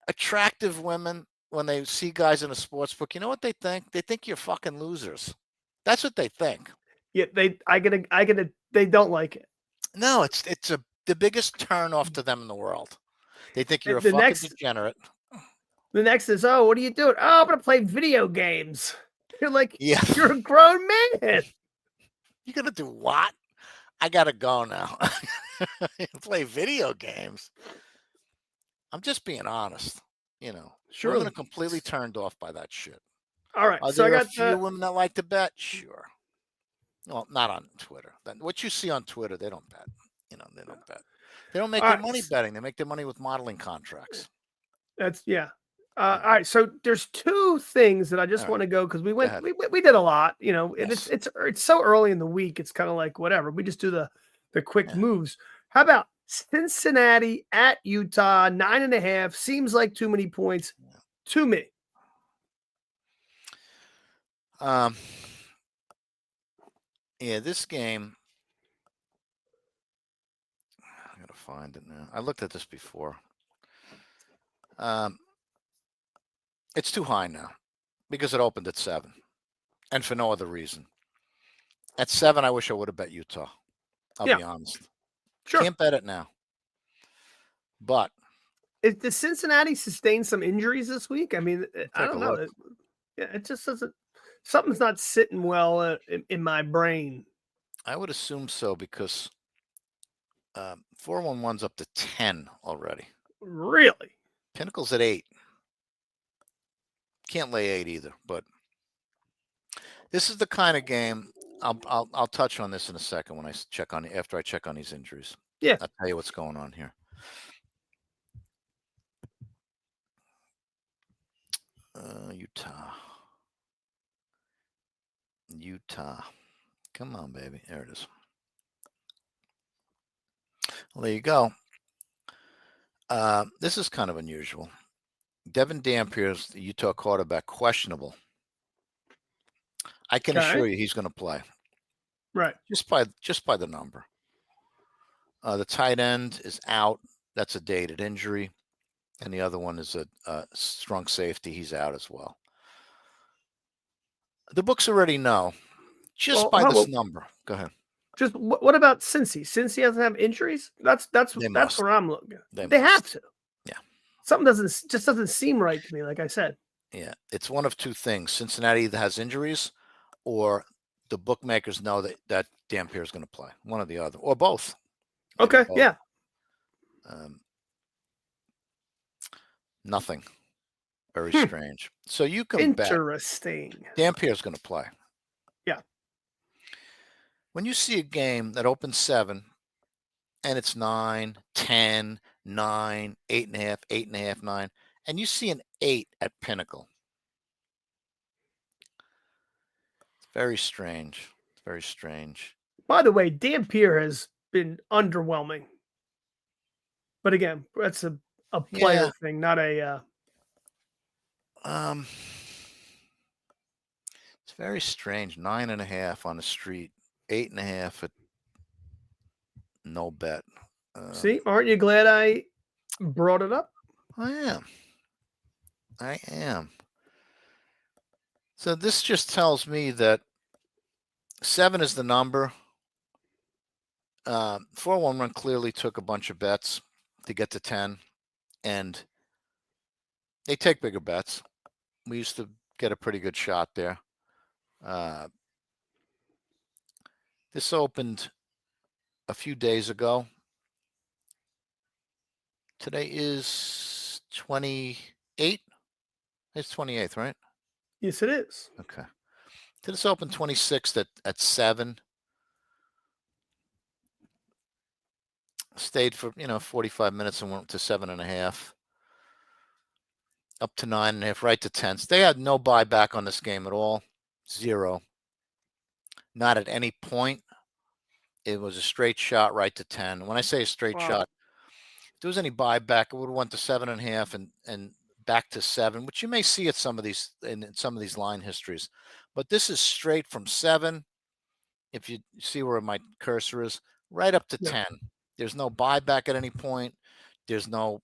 attractive women, when they see guys in a sports book, you know what they think? They think you're fucking losers. That's what they think. Yeah, they don't like it. No, it's the biggest turn off to them in the world. They think you're a The fucking degenerate. The next is, oh, what are you doing? Oh, I'm gonna play video games. You're like, Yeah. you're a grown man. You're gonna do what? I gotta go now. Play video games. I'm just being honest. Sure. Women are completely turned off by that shit. All right. Are So there I a got few women that like to bet? Sure. Well, not on Twitter. What you see on Twitter, they don't bet. They don't bet. They don't make their money betting. They make their money with modeling contracts. That's yeah. All right. So there's two things that I just want to go because we did a lot, and Yes. it's so early in the week. It's kind of like whatever. We just do the quick moves. How about Cincinnati at Utah, 9.5? Seems like too many points to me. Yeah, this game, I gotta find it now. I looked at this before. It's too high now because it opened at 7, and for no other reason. At 7, I wish I would have bet Utah. I'll be honest. Sure. Can't bet it now. But does Cincinnati sustain some injuries this week? I mean, I don't know. It just doesn't. Something's not sitting well in my brain. I would assume so because 411's up to 10 already. Really? Pinnacle's at 8. Can't lay 8 either. But this is the kind of game. I'll touch on this in a second when after I check on these injuries. Yeah, I'll tell you what's going on here. Utah. Come on, baby. There it is. Well, there you go. This is kind of unusual. Devin Dampier's the Utah quarterback, questionable. I can assure you he's going to play. Right. Just by the number. The tight end is out. That's a dated injury. And the other one is a strong safety. He's out as well. The books already know just by this number. Go ahead. Just what about Cincy? Cincy doesn't have injuries? That's where I'm looking. They have to. Yeah. Something doesn't seem right to me, like I said. Yeah. It's one of two things. Cincinnati either has injuries or the bookmakers know that Dampier is going to play. One or the other. Or both. Okay. Both. Yeah. Nothing. Very strange. So you can bet Dampier's going to play. Yeah. When you see a game that opens 7 and it's 9, 10, 9, 8.5, 8.5, 9, and you see an 8 at Pinnacle. It's very strange. It's very strange. By the way, Dampier has been underwhelming. But again, that's a player thing, not a It's very strange. 9.5 on the street. 8.5 at no bet. See, aren't you glad I brought it up? I am. I am. So this just tells me that 7 is the number. 411 clearly took a bunch of bets to get to 10, and they take bigger bets. We used to get a pretty good shot there. This opened a few days ago. Today is 28. It's 28th, right? Yes, it is. Okay. This opened 26th at 7. Stayed for 45 minutes and went to 7.5. Up to 9.5, right to 10. They had no buyback on this game at all. 0. Not at any point. It was a straight shot right to 10. When I say a straight shot, if there was any buyback, it would have went to 7.5 and back to 7, which you may see at some of these in some of these line histories. But this is straight from 7. If you see where my cursor is, right up to 10. There's no buyback at any point. There's no,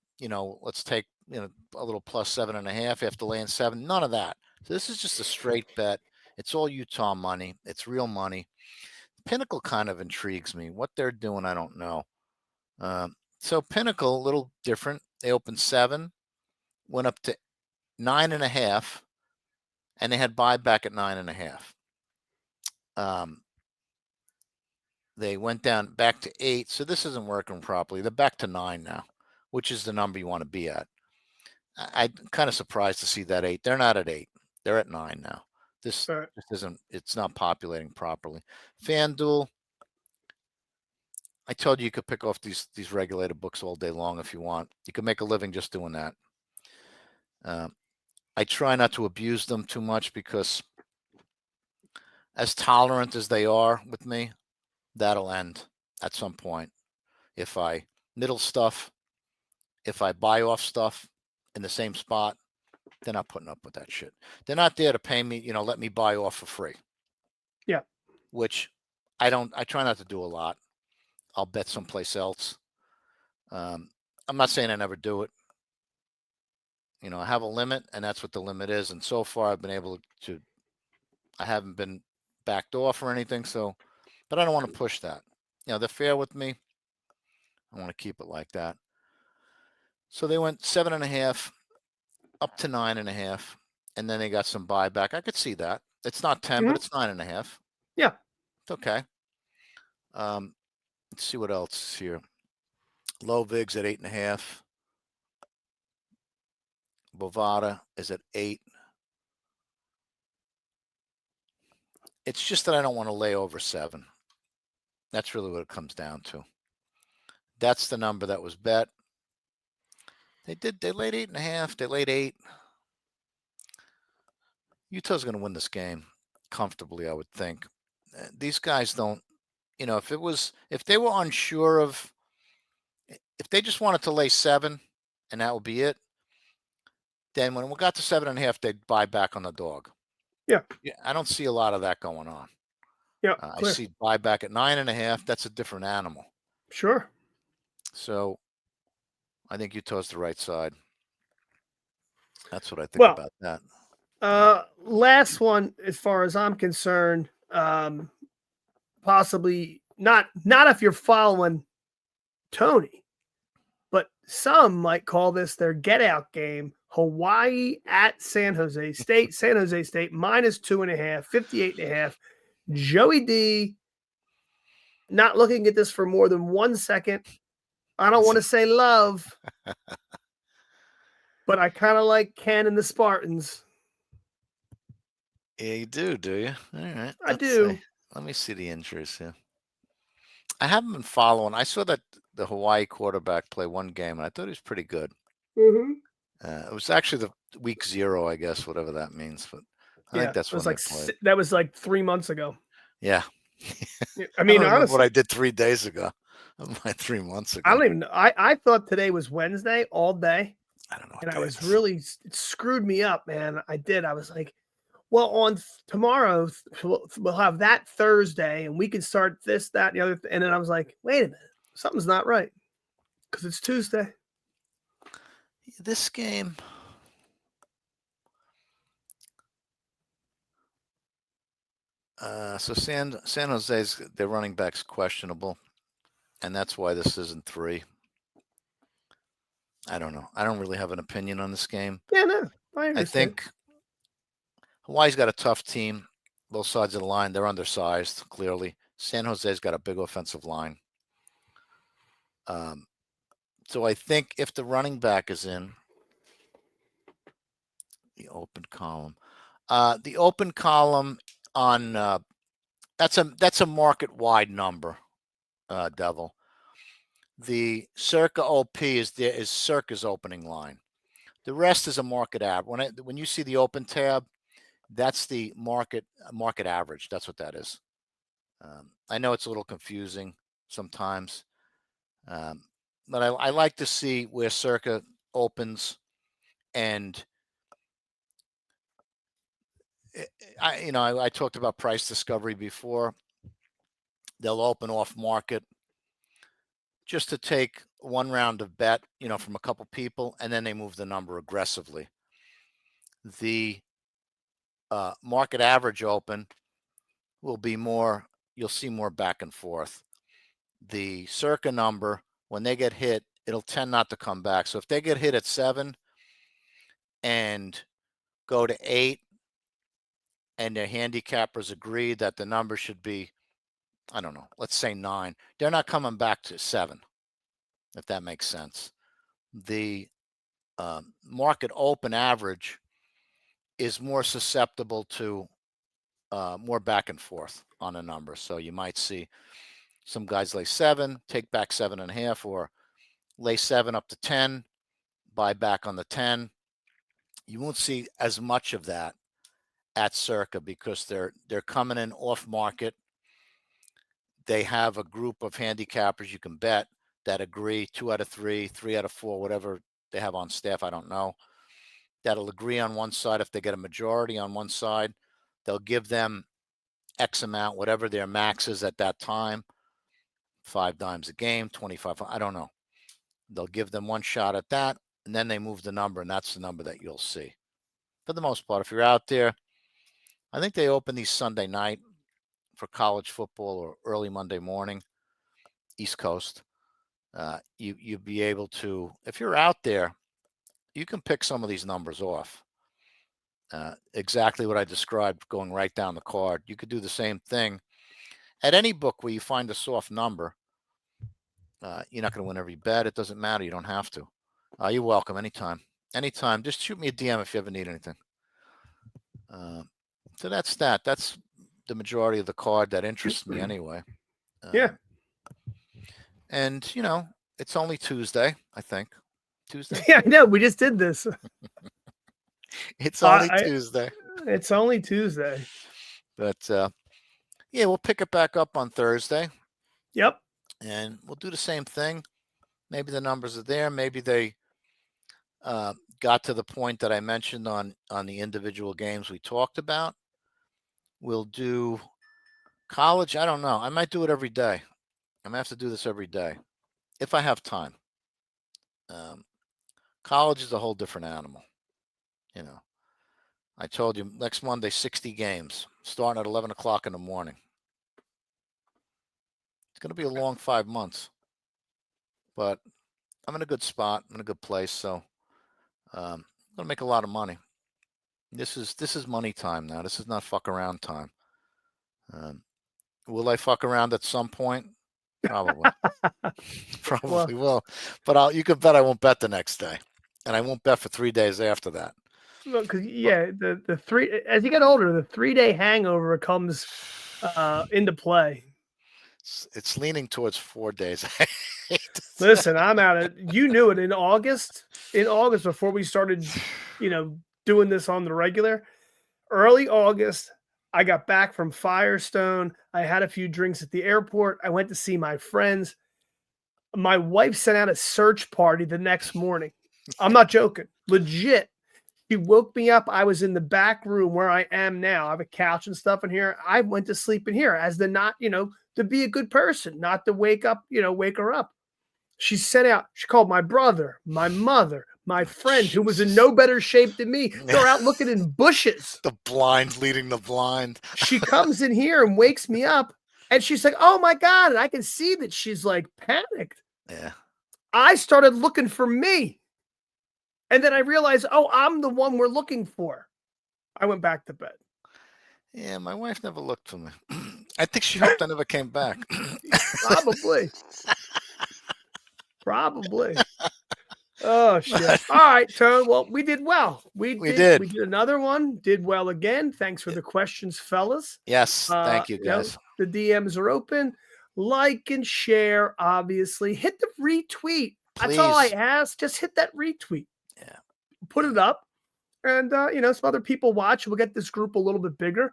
let's take a little plus 7.5 after laying 7. None of that. So this is just a straight bet. It's all Utah money. It's real money. Pinnacle kind of intrigues me. What they're doing, I don't know. So Pinnacle, a little different. They opened 7, went up to 9.5, and they had buyback at 9.5. They went down back to 8, so this isn't working properly. They're back to 9 now, which is the number you want to be at. I'm kind of surprised to see that 8. They're not at 8. They're at 9 now. This isn't. It's not populating properly. FanDuel. I told you could pick off these regulated books all day long if you want. You can make a living just doing that. I try not to abuse them too much because, as tolerant as they are with me, that'll end at some point. If I middle stuff, if I buy off stuff in the same spot, they're not putting up with that shit. They're not there to pay me, let me buy off for free. Yeah. Which I try not to do a lot. I'll bet someplace else. I'm not saying I never do it. I have a limit, and that's what the limit is. And so far, I've been able to, I haven't been backed off or anything. So, but I don't want to push that. They're fair with me. I want to keep it like that. So they went 7.5 up to 9.5, and then they got some buyback. I could see that. It's not 10, but it's 9.5. Yeah. It's okay. Let's see what else is here. Low Vigs at 8.5. Bovada is at 8. It's just that I don't want to lay over 7. That's really what it comes down to. That's the number that was bet. They laid 8.5. They laid 8. Utah's going to win this game comfortably, I would think. These guys don't, if they were unsure of, if they just wanted to lay 7 and that would be it, then when we got to 7.5, they'd buy back on the dog. Yeah. I don't see a lot of that going on. Yeah. I see buyback at 9.5. That's a different animal. Sure. So I think Utah's the right side. That's what I think about that. Last one, as far as I'm concerned, possibly not if you're following Tony, but some might call this their get out game. Hawaii at San Jose State. San Jose State minus 2.5, 58.5. Joey D not looking at this for more than 1 second. I don't want to say love, but I kind of like Ken and the Spartans. Yeah, you do you? All right. I do. Let me see the injuries here. I haven't been following. I saw that the Hawaii quarterback play one game, and I thought he was pretty good. Mm-hmm. It was actually the week 0, I guess, whatever that means. But I think that's when that was like 3 months ago. Yeah. I mean, I honestly, what I did 3 days ago. Like 3 months ago. I don't even know. I thought today was Wednesday all day. I don't know. And I was really, it screwed me up, man. I did. I was like, Well, on tomorrow, we'll have that Thursday, and we can start this, that, and the other. And then I was like, wait a minute, something's not right because it's Tuesday. This game, so San Jose's their running back's questionable, and that's why this isn't 3. I don't know. I don't really have an opinion on this game. Yeah, no, I I understand. think Hawaii's got a tough team. Both sides of the line, they're undersized, clearly. San Jose's got a big offensive line. So I think if the running back is in the open column, on that's a market wide number, Devil. The Circa OP is Circa's opening line. The rest is a market average. When you see the open tab, that's the market average. That's what that is. I know it's a little confusing sometimes, but I like to see where Circa opens, and I talked about price discovery before. They'll open off market just to take one round of bet, from a couple people, and then they move the number aggressively. The market average open will be more, you'll see more back and forth. The Circa number, when they get hit, it'll tend not to come back. So if they get hit at 7 and go to 8, and their handicappers agree that the number should be, I don't know, let's say 9, they're not coming back to 7, if that makes sense. The market open average is more susceptible to more back and forth on a number. So you might see some guys lay 7, take back 7.5, or lay 7 up to 10, buy back on the 10. You won't see as much of that at Circa because they're coming in off market. They have a group of handicappers you can bet that agree, 2 out of 3, 3 out of 4, whatever they have on staff, I don't know. That'll agree on one side. If they get a majority on one side, they'll give them X amount, whatever their max is at that time, 5 dimes a game, 25, I don't know. They'll give them one shot at that, and then they move the number, and that's the number that you'll see. For the most part, if you're out there, I think they open these Sunday night for college football or early Monday morning, East Coast. You'd be able to, if you're out there, you can pick some of these numbers off. Exactly what I described, going right down the card. You could do the same thing at any book where you find a soft number. You're not going to win every bet. It doesn't matter. You don't have to. You're welcome anytime. Anytime. Just shoot me a DM if you ever need anything. So that's that. That's the majority of the card that interests me anyway. Yeah. And, it's only Tuesday, I think. Tuesday? Yeah, I know. We just did this. It's only Tuesday. It's only Tuesday. But, yeah, we'll pick it back up on Thursday. Yep. And we'll do the same thing. Maybe the numbers are there. Maybe they got to the point that I mentioned on the individual games we talked about. We'll do college. I don't know. I might do it every day. I'm going to have to do this every day if I have time. College is a whole different animal. I told you next Monday, 60 games starting at 11 o'clock in the morning. It's going to be a long 5 months, but I'm in a good spot. I'm in a good place. So I'm going to make a lot of money. This is money time now. This is not fuck around time. Will I fuck around at some point? Probably. Probably will. But you can bet I won't bet the next day. And I won't bet for 3 days after that. Well, because the 3, as you get older, the 3-day hangover comes into play. It's leaning towards 4 days. Listen, I'm out of. You knew it in August. In August, before we started, doing this on the regular, early August, I got back from Firestone. I had a few drinks at the airport. I went to see my friends. My wife sent out a search party the next morning. I'm not joking. Legit. She woke me up. I was in the back room where I am now. I have a couch and stuff in here. I went to sleep in here as the not, to be a good person, not to wake up, wake her up. She sent out, she called my brother, my mother, my friend who was in no better shape than me. They're out looking in bushes. The blind leading the blind. She comes in here and wakes me up. And she's like, oh my God. And I can see that she's like panicked. Yeah. I started looking for me. And then I realized, oh, I'm the one we're looking for. I went back to bed. Yeah, my wife never looked for me. I think she hoped I never came back. Probably. Probably. Oh, shit. All right, Tone. Well, we did well. We did another one. Did well again. Thanks for the questions, fellas. Yes. Thank you, guys. The DMs are open. Like and share, obviously. Hit the retweet. Please. That's all I ask. Just hit that retweet. Yeah. Put it up. And, some other people watch. We'll get this group a little bit bigger.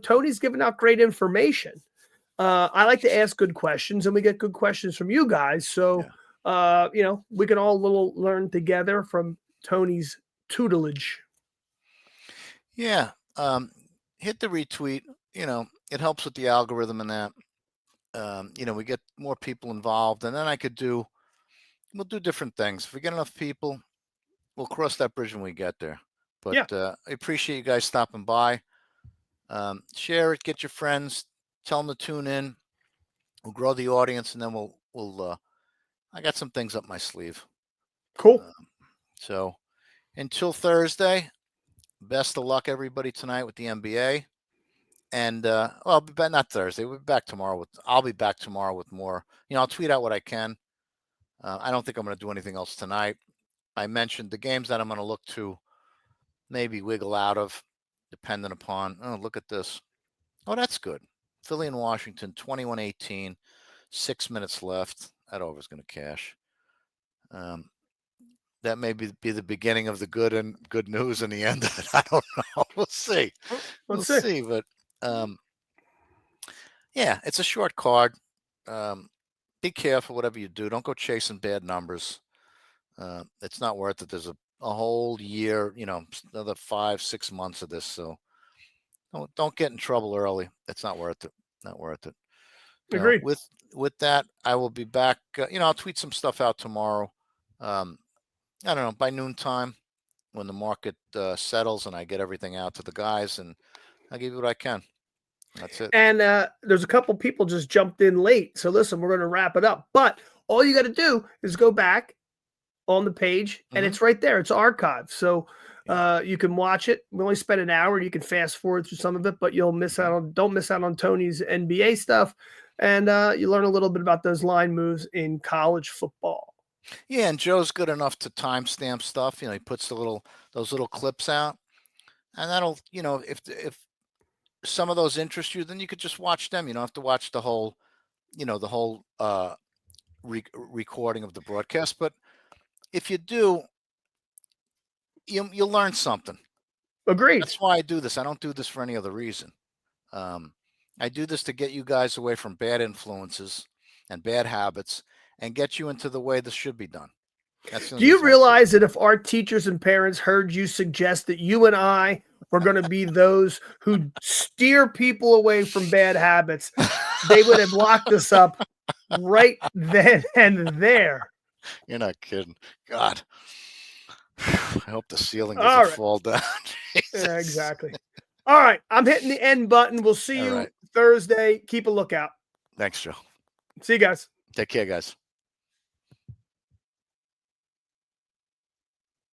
Tony's giving out great information. I like to ask good questions, and we get good questions from you guys. So, we can all learn together from Tony's tutelage. Yeah. Hit the retweet. It helps with the algorithm and that. We get more people involved, and then we'll do different things. If we get enough people, we'll cross that bridge when we get there. But I appreciate you guys stopping by. Share it, get your friends, tell them to tune in. We'll grow the audience, and then we'll I got some things up my sleeve. Cool. So until Thursday, best of luck everybody tonight with the NBA. And I'll be back, not Thursday. We'll be back tomorrow I'll be back tomorrow with more. I'll tweet out what I can. I don't think I'm going to do anything else tonight. I mentioned the games that I'm going to look to maybe wiggle out of, depending upon. Oh, look at this. Oh, that's good. Philly and Washington, 21-18, 6 minutes left. That over's going to cash. That may be the beginning of the good news and the end of it. I don't know. We'll see. We'll see. But it's a short card. Be careful whatever you do. Don't go chasing bad numbers. It's not worth it. There's a whole year, another 5-6 months of this. So don't get in trouble early. It's not worth it. Not worth it. Agreed. With that, I will be back. I'll tweet some stuff out tomorrow. I don't know, by noontime when the market settles and I get everything out to the guys, and I'll give you what I can. That's it. And there's a couple people just jumped in late. So listen, we're going to wrap it up. But all you got to do is go back on the page, and it's right there. It's archived. So you can watch it. We only spent an hour. You can fast forward through some of it, but don't miss out on Tony's NBA stuff. And you learn a little bit about those line moves in college football. Yeah, and Joe's good enough to timestamp stuff. He puts those little clips out, and that'll, if some of those interest you, then you could just watch them. You don't have to watch the whole, recording of the broadcast. But if you do, you'll learn something. Agreed. That's why I do this. I don't do this for any other reason. I do this to get you guys away from bad influences and bad habits, and get you into the way this should be done. Do you realize that if our teachers and parents heard you suggest that you and I were going to be those who steer people away from bad habits, they would have locked us up right then and there? You're not kidding. God. I hope the ceiling doesn't fall down. Yeah, exactly. All right. I'm hitting the end button. We'll see you Thursday. Keep a lookout. Thanks, Joe. See you guys. Take care, guys.